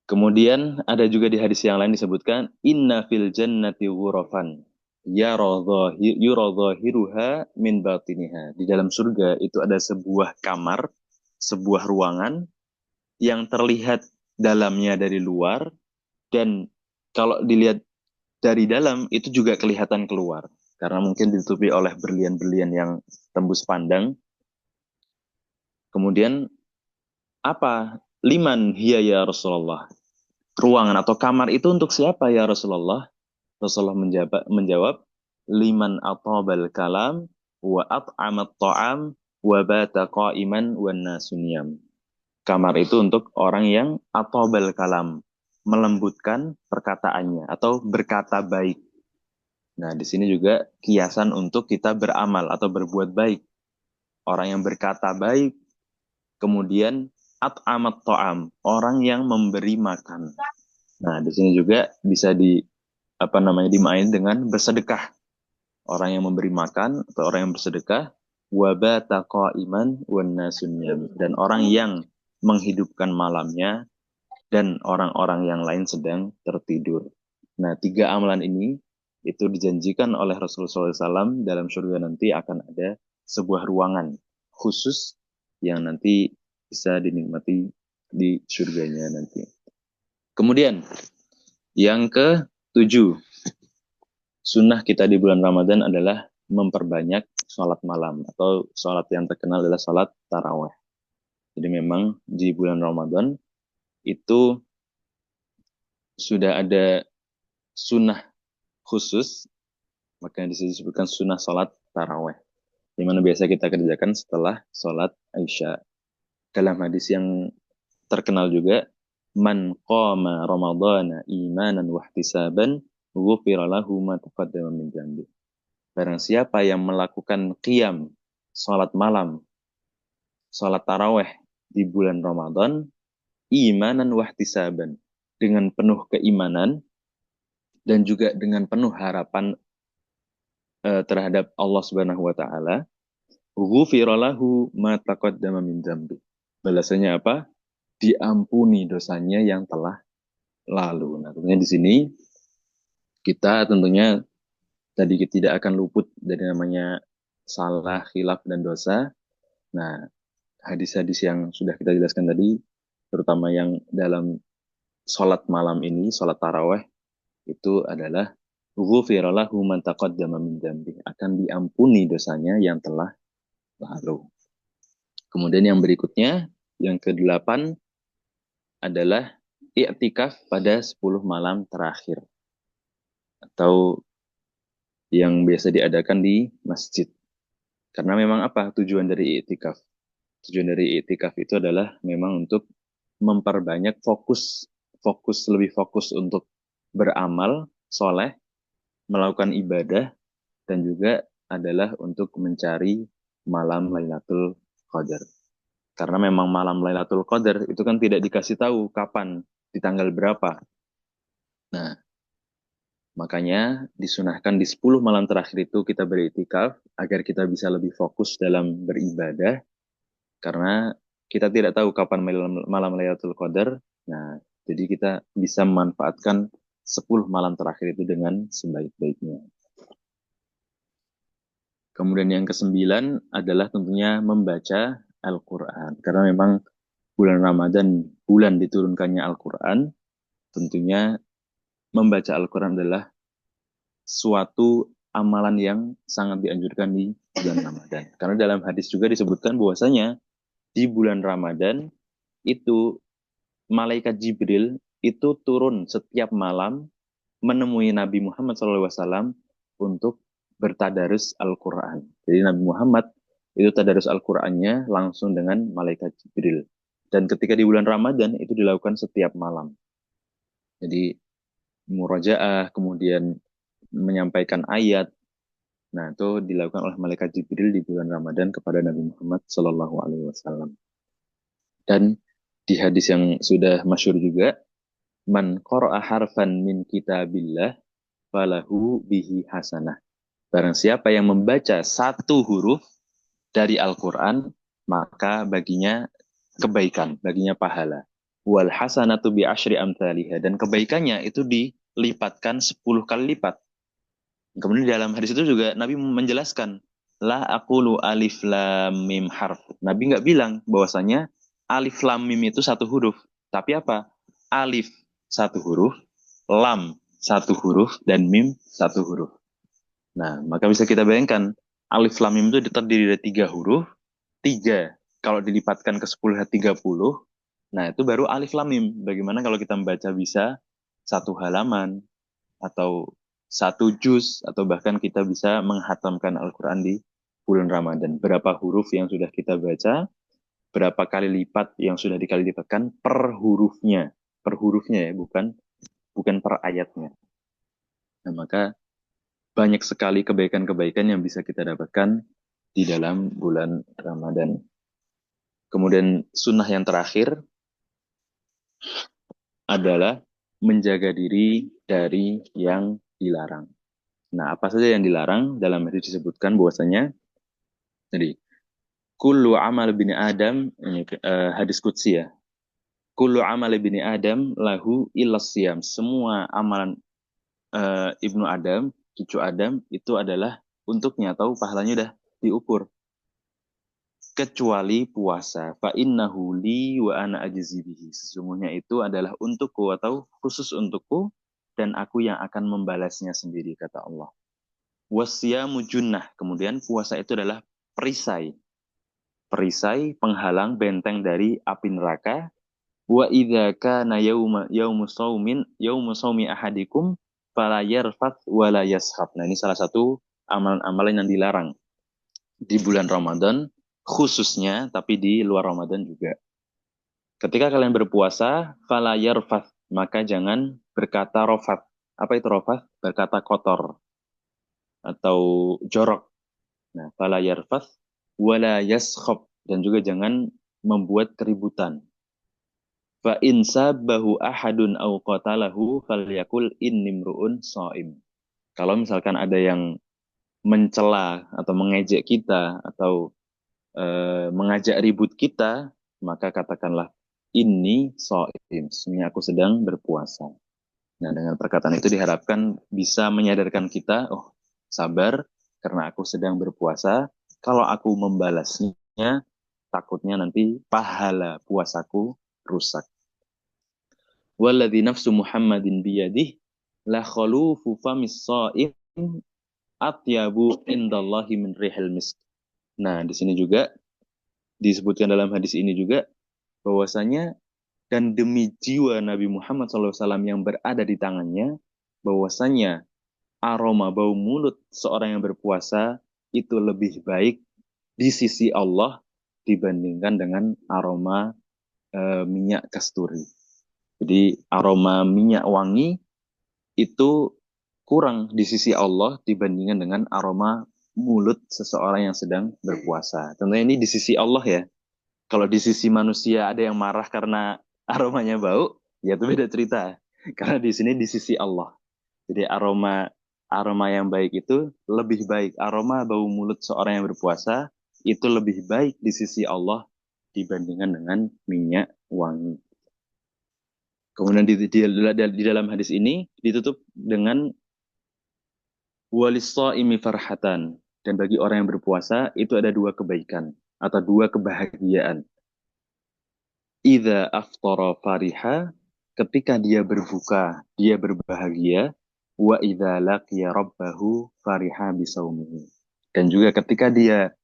Kemudian ada juga di hadis yang lain disebutkan, inna fil jannati ghurafan yuradhahiruha min batiniha. Di dalam surga itu ada sebuah kamar, sebuah ruangan yang terlihat dalamnya dari luar, dan kalau dilihat dari dalam itu juga kelihatan keluar. Karena mungkin ditutupi oleh berlian-berlian yang tembus pandang. Kemudian apa? Liman hiya ya Rasulullah. Ruangan atau kamar itu untuk siapa ya Rasulullah? Rasulullah menjawab, liman atabal kalam wa at'amat ta'am wa bata qa'iman wan nasuniyam. Kamar itu untuk orang yang atabal kalam, melembutkan perkataannya atau berkata baik. Nah, di sini juga kiasan untuk kita beramal atau berbuat baik. Orang yang berkata baik, kemudian at'amat ta'am, orang yang memberi makan. Nah, di sini juga bisa dimain dengan bersedekah. Orang yang memberi makan atau orang yang bersedekah, wabata qa'iman wan nasunyam, dan orang yang menghidupkan malamnya dan orang-orang yang lain sedang tertidur. Nah, 3 amalan ini itu dijanjikan oleh Rasulullah SAW dalam surga nanti akan ada sebuah ruangan khusus yang nanti bisa dinikmati di surganya nanti. Kemudian, yang ke-7, sunnah kita di bulan Ramadan adalah memperbanyak sholat malam, atau sholat yang terkenal adalah sholat taraweh. Jadi memang di bulan Ramadan itu sudah ada sunnah khusus, makanya di sini disebutkan sunnah sholat taraweh, di mana biasa kita kerjakan setelah sholat Isya. Dalam hadis yang terkenal juga, man qama ramadhana imanan wahtisaban ghufira lahu ma taqaddama min dzambi. Barang siapa yang melakukan qiyam sholat malam, sholat taraweh di bulan Ramadan, imanan wahtisaban, dengan penuh keimanan dan juga dengan penuh harapan terhadap Allah Subhanahu wa taala, ghufira lahu ma taqaddama min dzambi. Balasannya apa? Diampuni dosanya yang telah lalu. Nah, tentunya di sini kita tentunya tadi tidak akan luput dari namanya salah, khilaf, dan dosa. Nah, hadis-hadis yang sudah kita jelaskan tadi, terutama yang dalam sholat malam ini, sholat taraweh, itu adalah ghufira lahu man taqaddama min dzambi, akan diampuni dosanya yang telah lalu. Kemudian yang berikutnya, yang ke-8 adalah i'tikaf pada 10 malam terakhir, atau yang biasa diadakan di masjid. Karena memang apa tujuan dari i'tikaf? Tujuan dari i'tikaf itu adalah memang untuk memperbanyak lebih fokus untuk beramal soleh, melakukan ibadah, dan juga adalah untuk mencari malam Lailatul Qadar. Karena memang malam Lailatul Qadar itu kan tidak dikasih tahu kapan, di tanggal berapa. Nah, makanya disunahkan di 10 malam terakhir itu kita beriktikaf agar kita bisa lebih fokus dalam beribadah. Karena kita tidak tahu kapan malam Lailatul Qadar. Nah, jadi kita bisa memanfaatkan 10 malam terakhir itu dengan sebaik-baiknya. Kemudian yang ke-9 adalah tentunya membaca Al-Quran. Karena memang bulan Ramadan, bulan diturunkannya Al-Quran, tentunya membaca Al-Quran adalah suatu amalan yang sangat dianjurkan di bulan Ramadan. Karena dalam hadis juga disebutkan bahwasanya di bulan Ramadan itu malaikat Jibril itu turun setiap malam menemui Nabi Muhammad SAW untuk bertadarus Al-Quran. Jadi Nabi Muhammad itu tadarus Al-Qurannya langsung dengan malaikat Jibril. Dan ketika di bulan Ramadan itu dilakukan setiap malam. Jadi murajaah, kemudian menyampaikan ayat. Nah, itu dilakukan oleh malaikat Jibril di bulan Ramadan kepada Nabi Muhammad SAW. Dan di hadis yang sudah masyhur juga, man qara'a harfan min kitabillah falahu bihi hasanah. Barang siapa yang membaca satu huruf dari Al-Quran, maka baginya kebaikan, baginya pahala. Wal hasanatu bi asyri amthaliha, dan kebaikannya itu dilipatkan 10 kali lipat. Kemudian di dalam hadis itu juga Nabi menjelaskan, la aqulu alif lam mim harf. Nabi nggak bilang bahwasanya alif lam mim itu satu huruf, tapi apa? Alif satu huruf, lam satu huruf, dan mim satu huruf. Nah, maka bisa kita bayangkan, alif lam mim itu terdiri dari 3 huruf, 3 kalau dilipatkan ke 10 30, nah itu baru alif lam mim. Bagaimana kalau kita membaca bisa 1 halaman, atau 1 juz, atau bahkan kita bisa menghatamkan Al-Quran di bulan Ramadan. Berapa huruf yang sudah kita baca, berapa kali lipat yang sudah dikali lipatkan per hurufnya. Per hurufnya ya, bukan per ayatnya. Nah, maka banyak sekali kebaikan-kebaikan yang bisa kita dapatkan di dalam bulan Ramadan. Kemudian sunnah yang terakhir adalah menjaga diri dari yang dilarang. Nah, apa saja yang dilarang? Dalam hadis disebutkan bahwasanya, jadi kullu amal bin Adam, ini hadis qudsi ya. kullu amal ibni Adam lahu illas siyam. Semua amalan ibnu Adam, cucu Adam itu adalah untuknya, atau pahalanya udah diukur, kecuali puasa. Fa innahu li wa ana ajzi bihi. Sesungguhnya itu adalah untukku atau khusus untukku, dan aku yang akan membalasnya sendiri, kata Allah. Wasyamu junnah. Kemudian puasa itu adalah perisai. Perisai, penghalang, benteng dari api neraka. Wa idza kana yaumu shaumi ahadikum fala yarfath wa la yaskhab. Nah, ini salah satu amalan-amalan yang dilarang di bulan Ramadan khususnya, tapi di luar Ramadan juga. Ketika kalian berpuasa, fala yarfath, maka jangan berkata rofath. Apa itu rofath? Berkata kotor atau jorok. Nah, fala yarfath wala yaskhab, dan juga jangan membuat keributan. Fa in sabahu ahadun aw qatalahu falyakul inni mru'un shaim. Kalau misalkan ada yang mencela atau mengejek kita atau mengajak ribut kita, maka katakanlah inni shaim, sesungguhnya aku sedang berpuasa. Nah, dengan perkataan itu diharapkan bisa menyadarkan kita, oh, sabar karena aku sedang berpuasa. Kalau aku membalasnya, takutnya nanti pahala puasaku rusak. Walladzi nafsu Muhammadin biyadih la khalufu famis shaim atyabu indallahi min rihil misk. Nah, di sini juga disebutkan dalam hadis ini juga bahwasanya, dan demi jiwa Nabi Muhammad SAW yang berada di tangannya, bahwasanya aroma bau mulut seorang yang berpuasa itu lebih baik di sisi Allah dibandingkan dengan aroma minyak kasturi. Jadi aroma minyak wangi itu kurang di sisi Allah dibandingkan dengan aroma mulut seseorang yang sedang berpuasa. Tentunya ini di sisi Allah ya. Kalau di sisi manusia ada yang marah karena aromanya bau, ya itu beda cerita. Karena di sini di sisi Allah. Jadi aroma yang baik itu lebih baik. Aroma bau mulut seorang yang berpuasa itu lebih baik di sisi Allah dibandingkan dengan minyak wangi. Kemudian di dalam hadis ini ditutup dengan walis-shaimi farhatan, dan bagi orang yang berpuasa itu ada dua kebaikan atau dua kebahagiaan. Idza aftara fariha, ketika dia berbuka dia berbahagia. Wa idza laqiya rabbahu fariha bisaumihi, dan juga ketika dia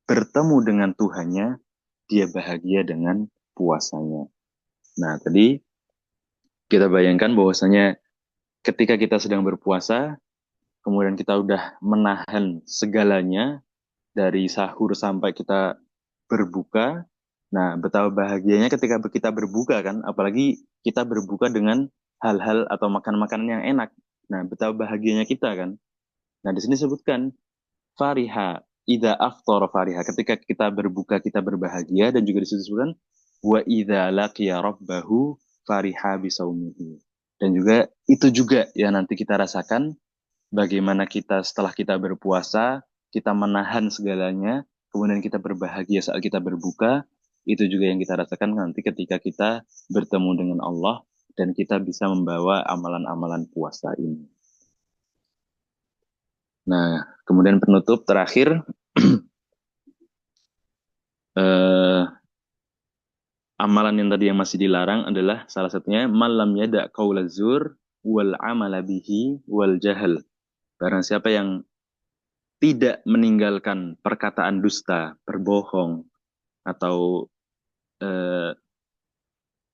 bertemu dengan Tuhannya dia bahagia dengan puasanya. Nah, tadi kita bayangkan bahwasanya ketika kita sedang berpuasa, kemudian kita udah menahan segalanya dari sahur sampai kita berbuka. Nah, betapa bahagianya ketika kita berbuka kan, apalagi kita berbuka dengan hal-hal atau makan-makanan yang enak. Nah, betapa bahagianya kita kan. Nah, di sini disebutkan fariha, idza aftara fariha, ketika kita berbuka kita berbahagia, dan juga disebutkan wa idza laqiya rabbahu fariha bisaumihi. Dan juga itu juga yang nanti kita rasakan, bagaimana kita setelah kita berpuasa, kita menahan segalanya, kemudian kita berbahagia saat kita berbuka. Itu juga yang kita rasakan nanti ketika kita bertemu dengan Allah dan kita bisa membawa amalan-amalan puasa ini. Nah, kemudian penutup terakhir, amalan yang tadi yang masih dilarang adalah salah satunya malam yada qaula zur wal amala bihi wal jahal. Barang siapa yang tidak meninggalkan perkataan dusta, berbohong, atau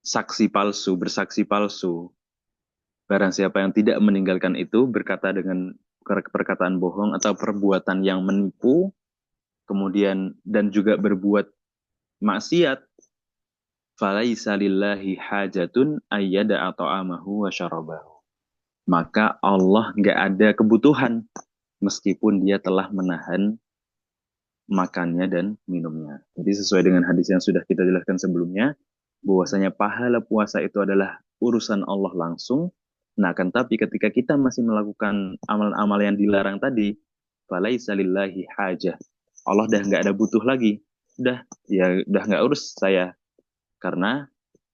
bersaksi palsu. Barang siapa yang tidak meninggalkan itu, berkata dengan perkataan bohong atau perbuatan yang menipu, kemudian dan juga berbuat maksiat, falaisa lillahi hajatun ayyada ta'amahu wa syarabahu. Maka Allah nggak ada kebutuhan meskipun dia telah menahan makannya dan minumnya. Jadi sesuai dengan hadis yang sudah kita jelaskan sebelumnya, bahwasanya pahala puasa itu adalah urusan Allah langsung. Nah, akan tapi ketika kita masih melakukan amal-amal yang dilarang tadi, falaisa lillahi hajah. Allah dah nggak ada butuh lagi. Udah nggak urus saya. Karena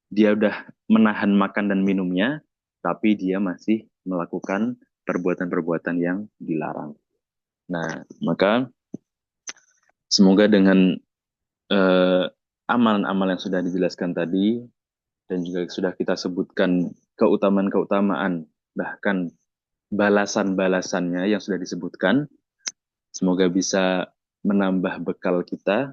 dia udah menahan makan dan minumnya, tapi dia masih melakukan perbuatan-perbuatan yang dilarang. Nah, maka semoga dengan eh, amalan-amalan yang sudah dijelaskan tadi dan juga sudah kita sebutkan keutamaan-keutamaan, bahkan balasan-balasannya yang sudah disebutkan, semoga bisa menambah bekal kita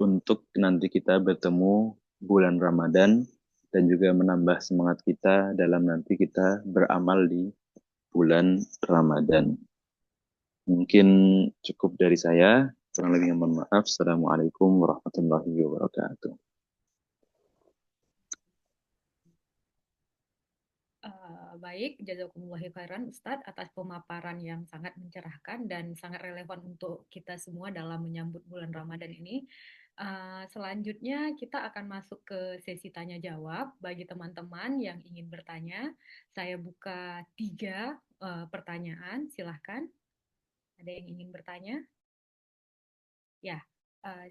untuk nanti kita bertemu bulan Ramadan dan juga menambah semangat kita dalam nanti kita beramal di bulan Ramadan. Mungkin cukup dari saya. Kurang lebihnya mohon maaf. Assalamualaikum warahmatullahi wabarakatuh. Baik, jazakumullah khairan Ustadz atas pemaparan yang sangat mencerahkan dan sangat relevan untuk kita semua dalam menyambut bulan Ramadan ini. Selanjutnya kita akan masuk ke sesi tanya jawab bagi teman-teman yang ingin bertanya. Saya buka 3 pertanyaan, silahkan. Ada yang ingin bertanya? Ya,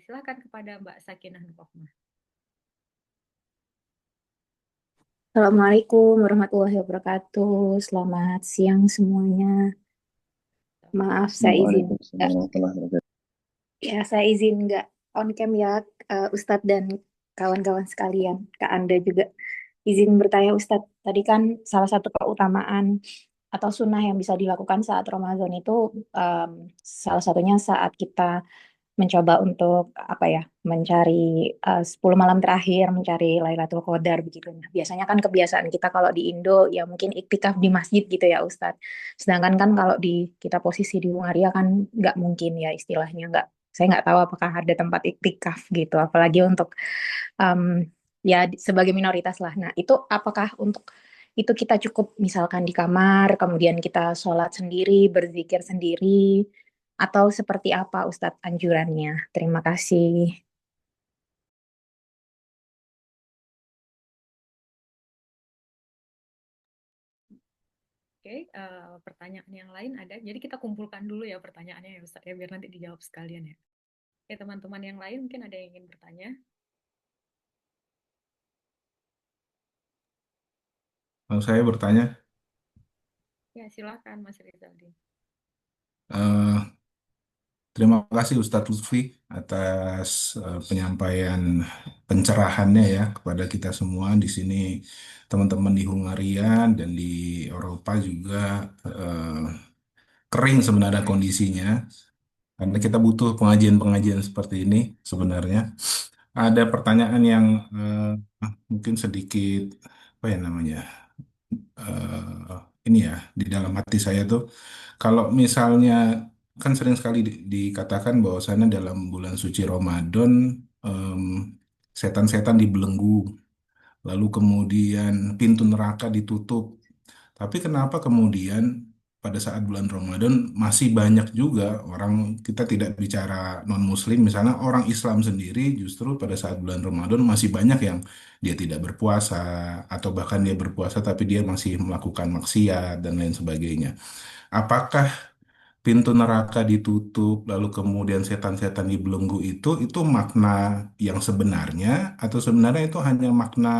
silahkan kepada Mbak Sakinah Nurrohmah. Assalamualaikum warahmatullahi wabarakatuh. Selamat siang semuanya. Maaf, Waalaikumsalam warahmatullahi wabarakatuh. saya izin nggak on cam ya, Ustadz dan kawan-kawan sekalian. Kak Anda juga izin bertanya Ustadz. Tadi kan salah satu keutamaan atau sunnah yang bisa dilakukan saat Ramadan itu salah satunya saat kita mencoba untuk apa ya, mencari 10 malam terakhir, mencari Lailatul Qadar begitu. Nah, biasanya kan kebiasaan kita kalau di Indo ya mungkin iktikaf di masjid gitu ya Ustadz. Sedangkan kan kalau di kita posisi di Hungaria kan nggak mungkin ya, istilahnya nggak. Saya nggak tahu apakah ada tempat iktikaf gitu, apalagi untuk em, ya sebagai minoritas lah. Nah, itu apakah untuk itu kita cukup misalkan di kamar, kemudian kita sholat sendiri, berzikir sendiri, atau seperti apa Ustadz anjurannya? Terima kasih. Oke, pertanyaan yang lain ada. Jadi kita kumpulkan dulu ya pertanyaannya ya Ustaz ya, biar nanti dijawab sekalian ya. Oke, teman-teman yang lain mungkin ada yang ingin bertanya. Kalau saya bertanya, Ya, silakan Mas Rizaldi. eh, terima kasih Ustadz Lutfi atas penyampaian pencerahannya ya kepada kita semua di sini, teman-teman di Hungaria dan di Eropa juga kering sebenarnya kondisinya, karena kita butuh pengajian-pengajian seperti ini sebenarnya. Ada pertanyaan yang mungkin sedikit apa ya namanya? Ini ya di dalam hati saya tuh kalau misalnya kan sering sekali dikatakan bahwasannya dalam bulan suci Ramadan em, setan-setan dibelenggu lalu kemudian pintu neraka ditutup, tapi kenapa kemudian pada saat bulan Ramadan masih banyak juga orang, kita tidak bicara non-Muslim, misalnya orang Islam sendiri justru pada saat bulan Ramadan masih banyak yang dia tidak berpuasa atau bahkan dia berpuasa tapi dia masih melakukan maksiat dan lain sebagainya. Apakah pintu neraka ditutup lalu kemudian setan-setan dibelenggu itu makna yang sebenarnya atau sebenarnya itu hanya makna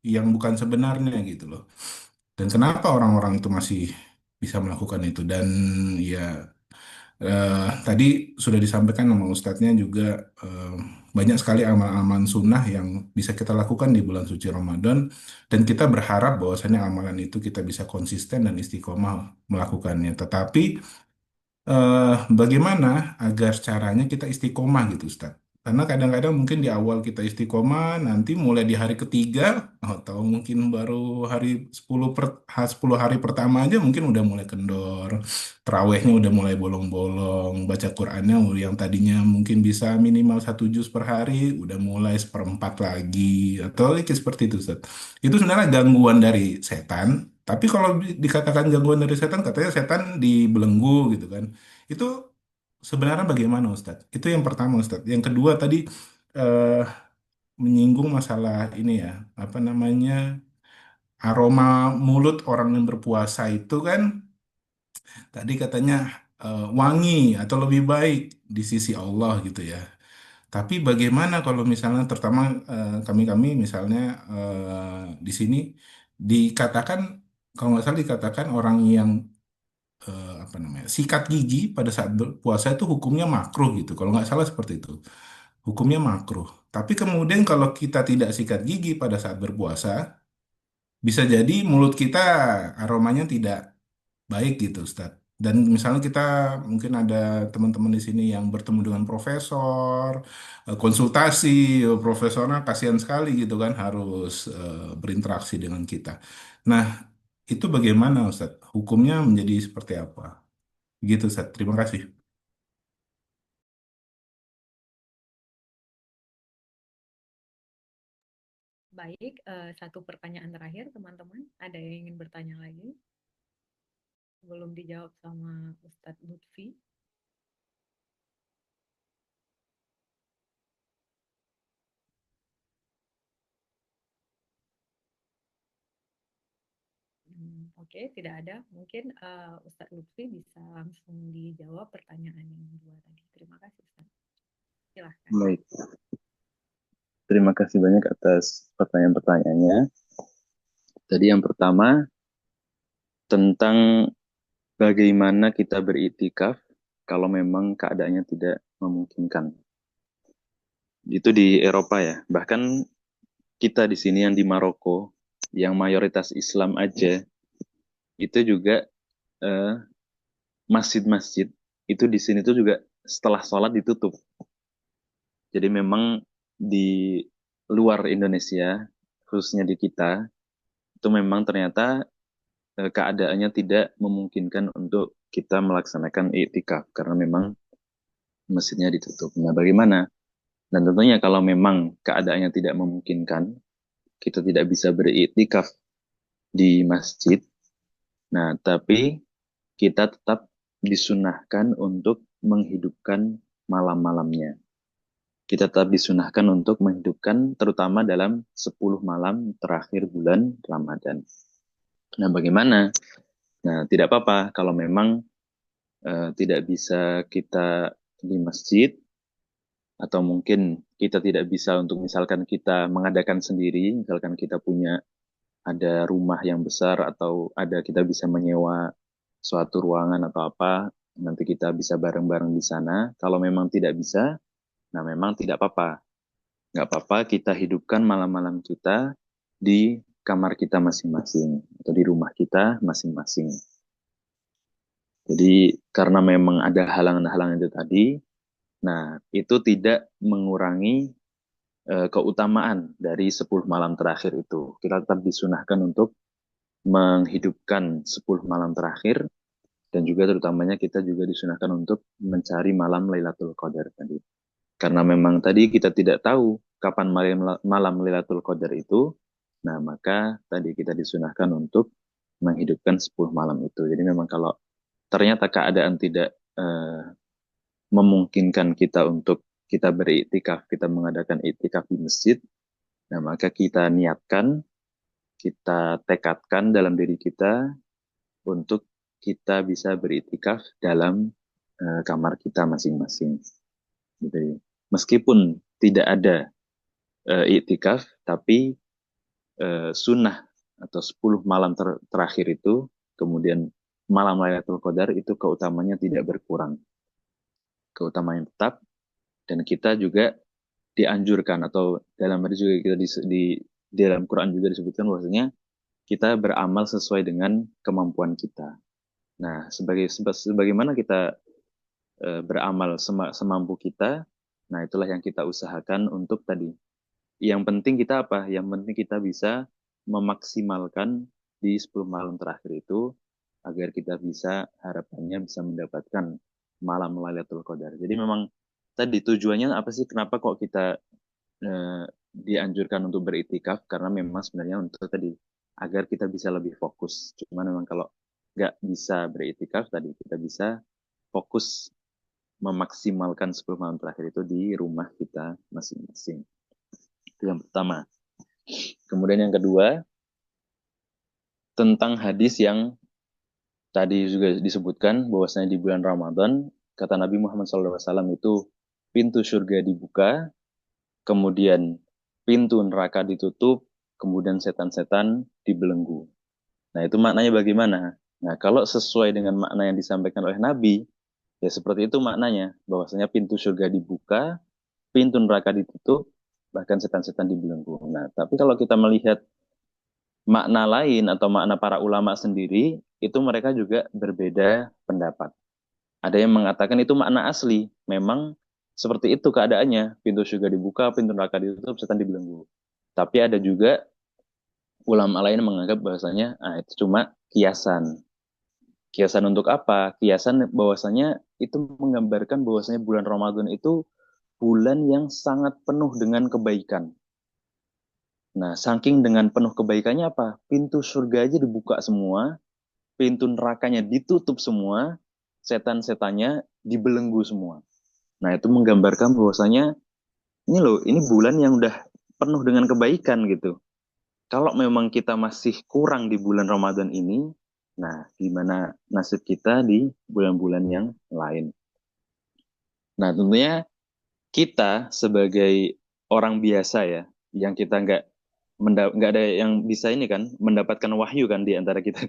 yang bukan sebenarnya gitu loh? Dan kenapa orang-orang itu masih bisa melakukan itu? Dan ya tadi sudah disampaikan sama Ustadznya juga eh, banyak sekali amalan-amalan sunnah yang bisa kita lakukan di bulan suci Ramadan dan kita berharap bahwasanya amalan itu kita bisa konsisten dan istiqomah melakukannya. Tetapi bagaimana agar caranya kita istiqomah gitu Ustaz? Karena kadang-kadang mungkin di awal kita istiqomah, nanti mulai di hari ketiga, atau mungkin baru hari 10 hari pertama aja mungkin udah mulai kendor, terawihnya udah mulai bolong-bolong, baca Qur'annya yang tadinya mungkin bisa minimal 1 juz per hari, udah mulai seperempat lagi, atau kayak seperti itu Ustaz. Itu sebenarnya gangguan dari setan, tapi kalau dikatakan gangguan dari setan, katanya setan dibelenggu gitu kan. Itu sebenarnya bagaimana Ustadz? Itu yang pertama Ustadz. Yang kedua tadi eh, menyinggung masalah ini ya, apa namanya, aroma mulut orang yang berpuasa itu kan tadi katanya wangi atau lebih baik di sisi Allah gitu ya. Tapi bagaimana kalau misalnya terutama kami-kami misalnya di sini dikatakan, kalau nggak salah dikatakan orang yang apa namanya, sikat gigi pada saat berpuasa itu hukumnya makruh gitu. Kalau nggak salah seperti itu. Hukumnya makruh. Tapi kemudian kalau kita tidak sikat gigi pada saat berpuasa, bisa jadi mulut kita aromanya tidak baik gitu, Ustaz. Dan misalnya kita mungkin ada teman-teman di sini yang bertemu dengan profesor, konsultasi, profesornya kasihan sekali gitu kan harus berinteraksi dengan kita. Nah, itu bagaimana Ustaz? Hukumnya menjadi seperti apa? Gitu Ustaz. Terima kasih. Baik, satu pertanyaan terakhir teman-teman. Ada yang ingin bertanya lagi? Belum dijawab sama Ustadz Lutfi. Oke, tidak ada. Mungkin Ustadz Lutfi bisa langsung dijawab pertanyaan yang dua tadi. Terima kasih, Ustadz. Silahkan. Baik, terima kasih banyak atas pertanyaan-pertanyaannya. Tadi yang pertama tentang bagaimana kita beriktikaf kalau memang keadaannya tidak memungkinkan. Itu di Eropa ya. Bahkan kita di sini yang di Maroko, yang mayoritas Islam aja, itu juga masjid-masjid itu di sini tuh juga setelah sholat ditutup. Jadi memang di luar Indonesia, khususnya di kita, itu memang ternyata keadaannya tidak memungkinkan untuk kita melaksanakan iktikaf karena memang masjidnya ditutup. Nah, bagaimana? Dan tentunya kalau memang keadaannya tidak memungkinkan, kita tidak bisa beriktikaf di masjid. Nah, tapi kita tetap disunahkan untuk menghidupkan malam-malamnya. Kita tetap disunahkan untuk menghidupkan terutama dalam 10 malam terakhir bulan Ramadan. Nah, bagaimana? Nah, tidak apa-apa kalau memang tidak bisa kita di masjid, atau mungkin kita tidak bisa untuk misalkan kita mengadakan sendiri, misalkan kita punya ada rumah yang besar atau ada kita bisa menyewa suatu ruangan atau apa, nanti kita bisa bareng-bareng di sana. Kalau memang tidak bisa, nah memang tidak apa-apa. Nggak apa-apa kita hidupkan malam-malam kita di kamar kita masing-masing atau di rumah kita masing-masing. Jadi karena memang ada halangan-halangan itu tadi, nah itu tidak mengurangi keutamaan dari 10 malam terakhir itu. Kita tetap disunahkan untuk menghidupkan 10 malam terakhir dan juga terutamanya kita juga disunahkan untuk mencari malam Lailatul Qadar tadi. Karena memang tadi kita tidak tahu kapan malam Lailatul Qadar itu, nah maka tadi kita disunahkan untuk menghidupkan 10 malam itu. Jadi memang kalau ternyata keadaan tidak memungkinkan kita untuk kita beriktikaf, kita mengadakan iktikaf di masjid, nah maka kita niatkan, kita tekadkan dalam diri kita untuk kita bisa beriktikaf dalam kamar kita masing-masing. Jadi meskipun tidak ada iktikaf, tapi sunnah atau 10 malam terakhir itu, kemudian malam Lailatul Qadar itu keutamanya tidak berkurang. Keutamaan tetap, dan kita juga dianjurkan atau dalam hadis juga kita di dalam Quran juga disebutkan bahwasanya kita beramal sesuai dengan kemampuan kita. Nah, sebagaimana kita beramal semampu kita, nah itulah yang kita usahakan untuk tadi. Yang penting kita apa? Yang penting kita bisa memaksimalkan di 10 malam terakhir itu agar kita bisa harapannya bisa mendapatkan malam Lailatul Qadar. Jadi memang tadi tujuannya apa sih? Kenapa kok kita dianjurkan untuk beriktikaf? Karena memang sebenarnya untuk tadi agar kita bisa lebih fokus. Cuma memang kalau nggak bisa beriktikaf tadi kita bisa fokus memaksimalkan 10 malam terakhir itu di rumah kita masing-masing. Itu yang pertama. Kemudian yang kedua, tentang hadis yang tadi juga disebutkan bahwasanya di bulan Ramadan, kata Nabi Muhammad SAW itu pintu surga dibuka, kemudian pintu neraka ditutup, kemudian setan-setan dibelenggu. Nah, itu maknanya bagaimana? Nah, kalau sesuai dengan makna yang disampaikan oleh Nabi, ya seperti itu maknanya, bahwasanya pintu surga dibuka, pintu neraka ditutup, bahkan setan-setan dibelenggu. Nah, tapi kalau kita melihat makna lain atau makna para ulama sendiri, itu mereka juga berbeda pendapat. Ada yang mengatakan itu makna asli, memang seperti itu keadaannya, pintu surga dibuka, pintu neraka ditutup, setan dibelenggu. Tapi ada juga ulama lain menganggap bahwasanya itu cuma kiasan. Kiasan untuk apa? Kiasan bahwasanya itu menggambarkan bahwasanya bulan Ramadan itu bulan yang sangat penuh dengan kebaikan. Nah, saking dengan penuh kebaikannya apa? Pintu surga aja dibuka semua, pintu nerakanya ditutup semua, setan-setannya dibelenggu semua. Nah, itu menggambarkan bahwasanya ini loh, ini bulan yang udah penuh dengan kebaikan gitu. Kalau memang kita masih kurang di bulan Ramadan ini, nah gimana nasib kita di bulan-bulan yang lain? Nah, tentunya kita sebagai orang biasa ya, yang kita nggak ada yang bisa ini kan mendapatkan wahyu kan di antara kita.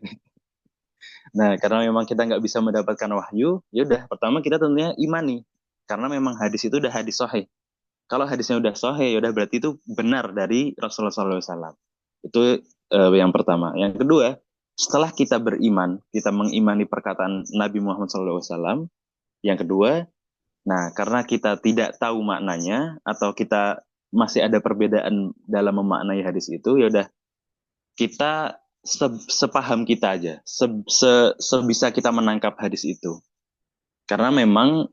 Nah, karena memang kita nggak bisa mendapatkan wahyu, ya udah pertama kita tentunya imani, karena memang hadis itu udah hadis sahih. Kalau hadisnya udah sahih, ya udah berarti itu benar dari Rasulullah SAW. Itu yang pertama. Yang kedua, setelah kita beriman, kita mengimani perkataan Nabi Muhammad SAW. Yang kedua, nah karena kita tidak tahu maknanya atau kita masih ada perbedaan dalam memaknai hadis itu, ya udah kita sepaham kita aja, sebisa kita menangkap hadis itu. Karena memang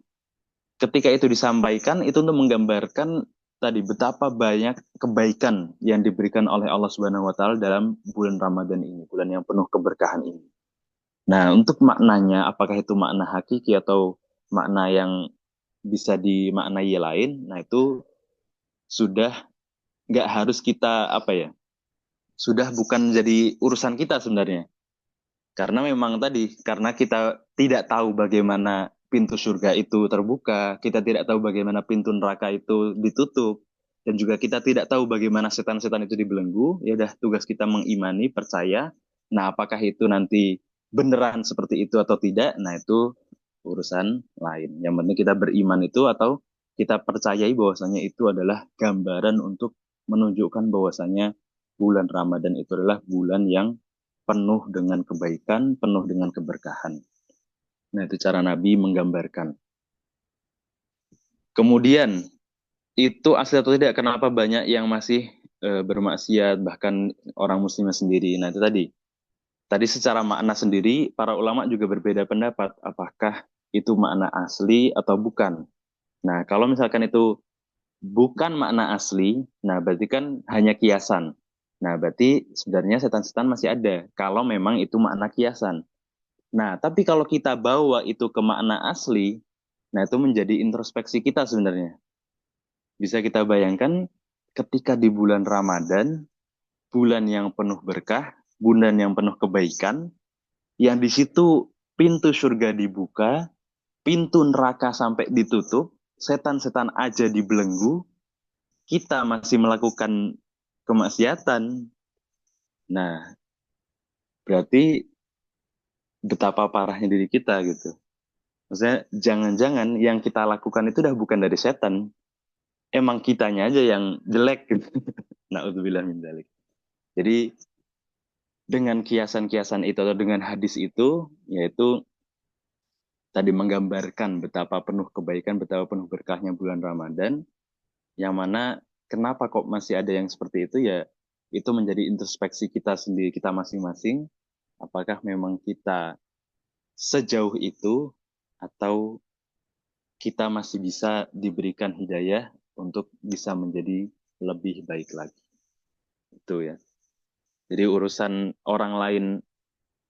ketika itu disampaikan itu untuk menggambarkan tadi betapa banyak kebaikan yang diberikan oleh Allah Subhanahu wa taala dalam bulan Ramadan ini, bulan yang penuh keberkahan ini. Nah, untuk maknanya apakah itu makna hakiki atau makna yang bisa dimaknai lain, nah itu sudah nggak harus kita apa ya? Sudah bukan jadi urusan kita sebenarnya. Karena memang tadi, karena kita tidak tahu bagaimana pintu surga itu terbuka, kita tidak tahu bagaimana pintu neraka itu ditutup, dan juga kita tidak tahu bagaimana setan-setan itu dibelenggu, ya udah tugas kita mengimani, percaya. Nah, apakah itu nanti beneran seperti itu atau tidak? Nah, itu urusan lain. Yang penting kita beriman itu atau kita percayai bahwasanya itu adalah gambaran untuk menunjukkan bahwasanya bulan Ramadan itu adalah bulan yang penuh dengan kebaikan, penuh dengan keberkahan. Nah, itu cara Nabi menggambarkan. Kemudian, itu asli atau tidak, kenapa banyak yang masih bermaksiat, bahkan orang muslimnya sendiri. Nah, itu tadi. Tadi secara makna sendiri, para ulama juga berbeda pendapat. Apakah itu makna asli atau bukan. Nah, kalau misalkan itu bukan makna asli, nah berarti kan hanya kiasan. Nah, berarti sebenarnya setan-setan masih ada. Kalau memang itu makna kiasan. Nah, tapi kalau kita bawa itu ke makna asli, nah itu menjadi introspeksi kita sebenarnya. Bisa kita bayangkan ketika di bulan Ramadan, bulan yang penuh berkah, bulan yang penuh kebaikan, yang di situ pintu surga dibuka, pintu neraka sampai ditutup, setan-setan aja dibelenggu, kita masih melakukan kemaksiatan. Nah, berarti betapa parahnya diri kita gitu. Maksudnya jangan-jangan yang kita lakukan itu udah bukan dari setan. Emang kitanya aja yang jelek gitu. Na'udzubillah min dzalik. Jadi dengan kiasan-kiasan itu atau dengan hadis itu, yaitu tadi menggambarkan betapa penuh kebaikan, betapa penuh berkahnya bulan Ramadan, yang mana kenapa kok masih ada yang seperti itu ya, itu menjadi introspeksi kita sendiri, kita masing-masing, apakah memang kita sejauh itu atau kita masih bisa diberikan hidayah untuk bisa menjadi lebih baik lagi. Itu ya. Jadi urusan orang lain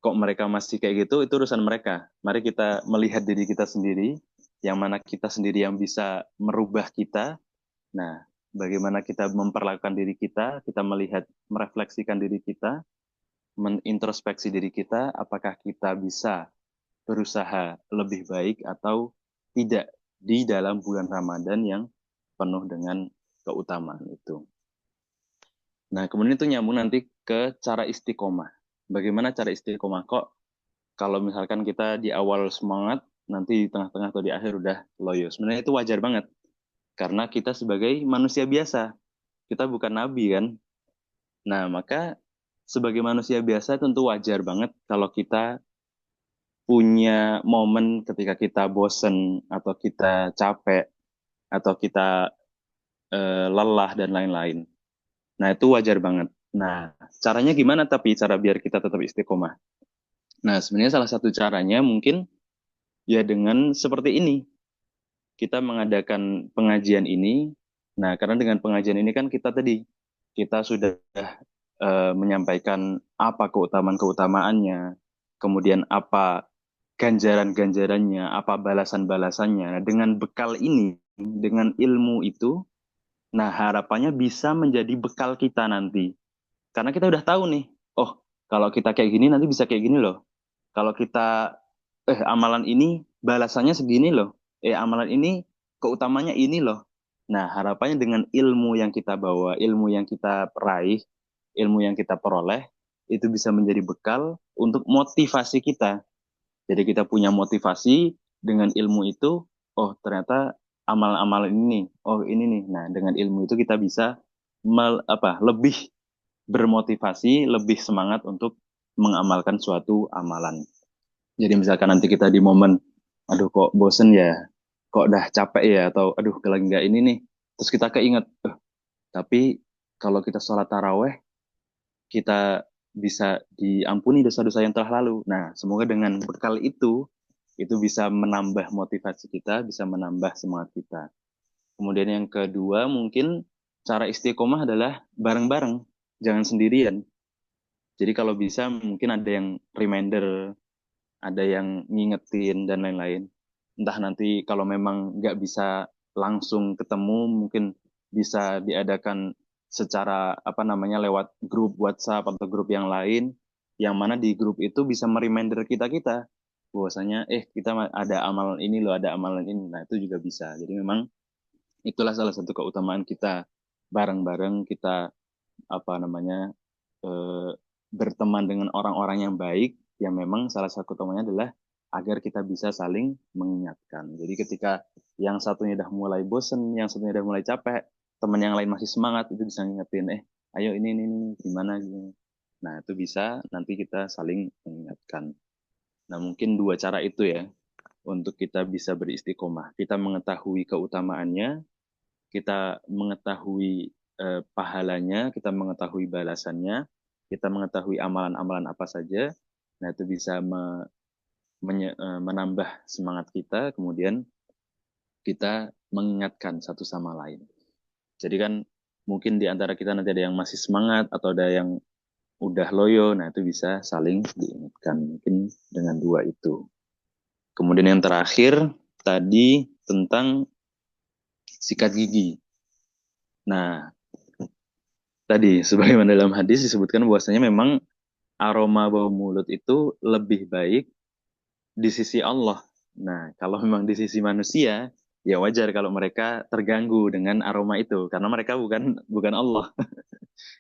kok mereka masih kayak gitu, itu urusan mereka. Mari kita melihat diri kita sendiri, yang mana kita sendiri yang bisa merubah kita. Nah, bagaimana kita memperlakukan diri kita melihat, merefleksikan diri kita, menintrospeksi diri kita, apakah kita bisa berusaha lebih baik atau tidak di dalam bulan Ramadan yang penuh dengan keutamaan itu. Nah, kemudian itu nyambung nanti ke cara istiqomah. Bagaimana cara istiqomah? Kok kalau misalkan kita di awal semangat, nanti di tengah-tengah atau di akhir udah loyo. Sebenarnya itu wajar banget. Karena kita sebagai manusia biasa. Kita bukan nabi kan. Nah, maka sebagai manusia biasa tentu wajar banget kalau kita punya momen ketika kita bosen atau kita capek atau kita lelah dan lain-lain. Nah, itu wajar banget. Nah, caranya gimana tapi cara biar kita tetap istiqomah? Nah, sebenarnya salah satu caranya mungkin ya dengan seperti ini. Kita mengadakan pengajian ini. Nah, karena dengan pengajian ini kan kita sudah menyampaikan apa keutamaan-keutamaannya, kemudian apa ganjaran-ganjarannya, apa balasan-balasannya. Nah, dengan bekal ini, dengan ilmu itu, nah harapannya bisa menjadi bekal kita nanti. Karena kita udah tahu nih, oh kalau kita kayak gini nanti bisa kayak gini loh. Kalau kita, amalan ini balasannya segini loh. Amalan ini keutamanya ini loh. Nah, harapannya dengan ilmu yang kita bawa, ilmu yang kita raih, ilmu yang kita peroleh, itu bisa menjadi bekal untuk motivasi kita. Jadi kita punya motivasi dengan ilmu itu, oh ternyata amal-amal ini nih, oh ini nih. Nah, dengan ilmu itu kita bisa lebih bermotivasi, lebih semangat untuk mengamalkan suatu amalan. Jadi misalkan nanti kita di momen, aduh kok bosen ya, kok udah capek ya, atau aduh lagi nggak ini nih. Terus kita keinget, tapi kalau kita sholat taraweh, kita bisa diampuni dosa-dosa yang telah lalu. Nah, semoga dengan bekal itu bisa menambah motivasi kita, bisa menambah semangat kita. Kemudian yang kedua, mungkin cara istiqomah adalah bareng-bareng, jangan sendirian. Jadi kalau bisa mungkin ada yang reminder, ada yang ngingetin dan lain-lain. Entah nanti kalau memang nggak bisa langsung ketemu, mungkin bisa diadakan secara lewat grup WhatsApp atau grup yang lain, yang mana di grup itu bisa mereminder kita bahwasanya kita ada amalan ini loh, ada amalan ini. Nah, itu juga bisa. Jadi memang itulah salah satu keutamaan kita bareng-bareng kita eh, berteman dengan orang-orang yang baik, yang memang salah satu utamanya adalah agar kita bisa saling mengingatkan. Jadi ketika yang satunya udah mulai bosen, yang satunya udah mulai capek, teman yang lain masih semangat, itu bisa ngingetin, ayo ini gimana gitu. Nah, itu bisa nanti kita saling mengingatkan. Nah, mungkin dua cara itu ya, untuk kita bisa beristiqomah. Kita mengetahui keutamaannya, kita mengetahui pahalanya, kita mengetahui balasannya, kita mengetahui amalan-amalan apa saja. Nah, itu bisa menambah semangat kita, kemudian kita mengingatkan satu sama lain. Jadi kan mungkin di antara kita nanti ada yang masih semangat atau ada yang udah loyo, nah itu bisa saling diingatkan mungkin dengan dua itu. Kemudian yang terakhir tadi tentang sikat gigi. Nah, tadi sebagaimana dalam hadis disebutkan bahwasanya memang aroma bau mulut itu lebih baik di sisi Allah. Nah, kalau memang di sisi manusia, ya wajar kalau mereka terganggu dengan aroma itu karena mereka bukan Allah.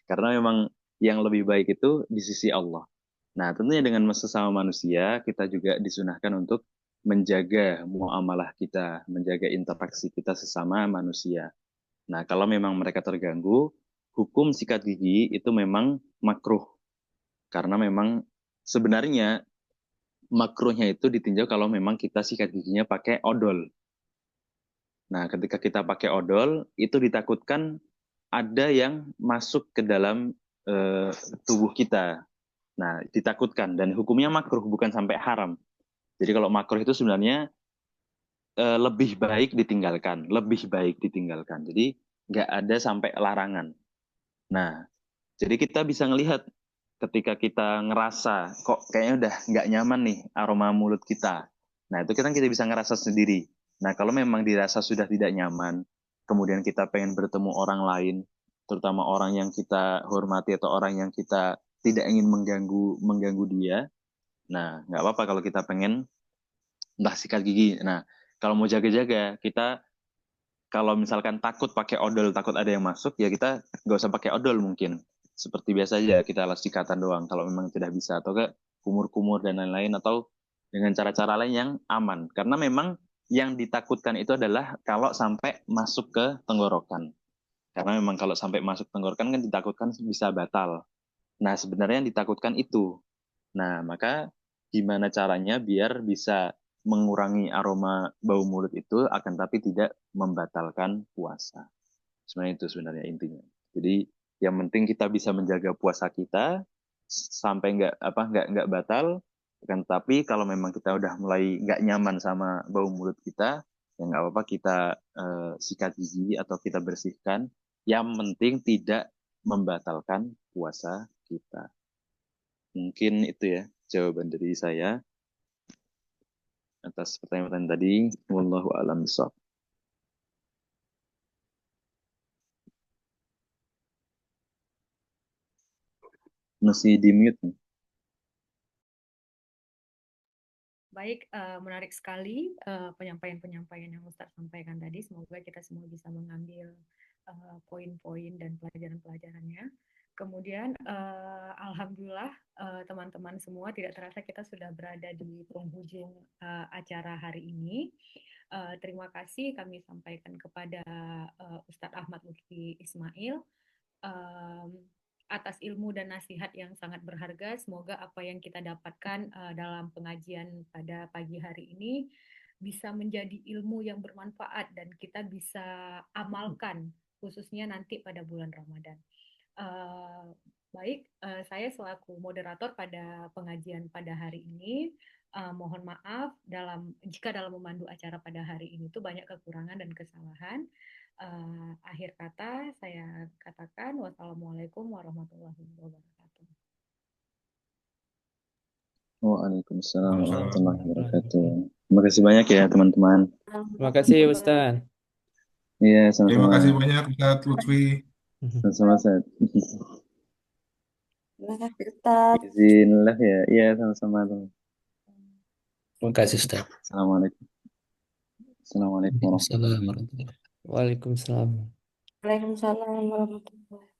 Karena memang yang lebih baik itu di sisi Allah. Nah, tentunya dengan sesama manusia, kita juga disunahkan untuk menjaga muamalah kita, menjaga interaksi kita sesama manusia. Nah, kalau memang mereka terganggu, hukum sikat gigi itu memang makruh. Karena memang sebenarnya makruhnya itu ditinjau kalau memang kita sikat giginya pakai odol. Nah, ketika kita pakai odol, itu ditakutkan ada yang masuk ke dalam tubuh kita. Nah, ditakutkan. Dan hukumnya makruh, bukan sampai haram. Jadi kalau makruh itu sebenarnya lebih baik ditinggalkan. Lebih baik ditinggalkan. Jadi nggak ada sampai larangan. Nah, jadi kita bisa ngelihat ketika kita ngerasa kok kayaknya udah nggak nyaman nih aroma mulut kita. Nah, itu kita bisa ngerasa sendiri. Nah, kalau memang dirasa sudah tidak nyaman, kemudian kita pengen bertemu orang lain, terutama orang yang kita hormati atau orang yang kita tidak ingin mengganggu dia. Nah, nggak apa-apa kalau kita pengen entah sikat gigi. Nah, Kalau mau jaga-jaga, kita kalau misalkan takut pakai odol, takut ada yang masuk, ya kita nggak usah pakai odol mungkin. Seperti biasa aja, kita alas sikatan doang kalau memang tidak bisa. Atau ke kumur-kumur dan lain-lain, atau dengan cara-cara lain yang aman. Karena memang yang ditakutkan itu adalah kalau sampai masuk ke tenggorokan. Karena memang kalau sampai masuk tenggorokan kan ditakutkan bisa batal. Nah, sebenarnya yang ditakutkan itu. Nah, maka gimana caranya biar bisa mengurangi aroma bau mulut itu akan tapi tidak membatalkan puasa. Sebenarnya itu sebenarnya intinya. Jadi yang penting kita bisa menjaga puasa kita sampai nggak batal. Akan tapi kalau memang kita udah mulai nggak nyaman sama bau mulut kita, ya nggak apa-apa kita sikat gigi atau kita bersihkan. Yang penting tidak membatalkan puasa kita. Mungkin itu ya jawaban dari saya atas pertanyaan tadi. Wallahu a'lam bishawab. Masih di mute nih. Baik, menarik sekali penyampaian-penyampaian yang Ustadz sampaikan tadi. Semoga kita semua bisa mengambil poin-poin dan pelajaran-pelajarannya. Kemudian, alhamdulillah teman-teman semua, tidak terasa kita sudah berada di penghujung acara hari ini. Terima kasih kami sampaikan kepada Ustadz Ahmad Lutfi Ismail atas ilmu dan nasihat yang sangat berharga. Semoga apa yang kita dapatkan dalam pengajian pada pagi hari ini bisa menjadi ilmu yang bermanfaat dan kita bisa amalkan khususnya nanti pada bulan Ramadan. Baik, saya selaku moderator pada pengajian pada hari ini, mohon maaf jika dalam memandu acara pada hari ini itu banyak kekurangan dan kesalahan. Akhir kata saya katakan wassalamualaikum warahmatullahi wabarakatuh. Waalaikumsalam warahmatullahi wabarakatuh. Waalaikumsalam. Terima kasih banyak ya teman-teman. Terima kasih Ustaz. Iya, Terima kasih sama-sama. banyak Ustadz Lutfi. Sama-sama, Ustaz. Terima kasih Ustaz. Izinillah ya. Iya, sama-sama. Terima kasih, Ustaz. Assalamualaikum. Assalamualaikum warahmatullahi wabarakatuh. Waalaikumsalam warahmatullahi wabarakatuh. Waalaikumsalam. Waalaikumsalam warahmatullahi wabarakatuh.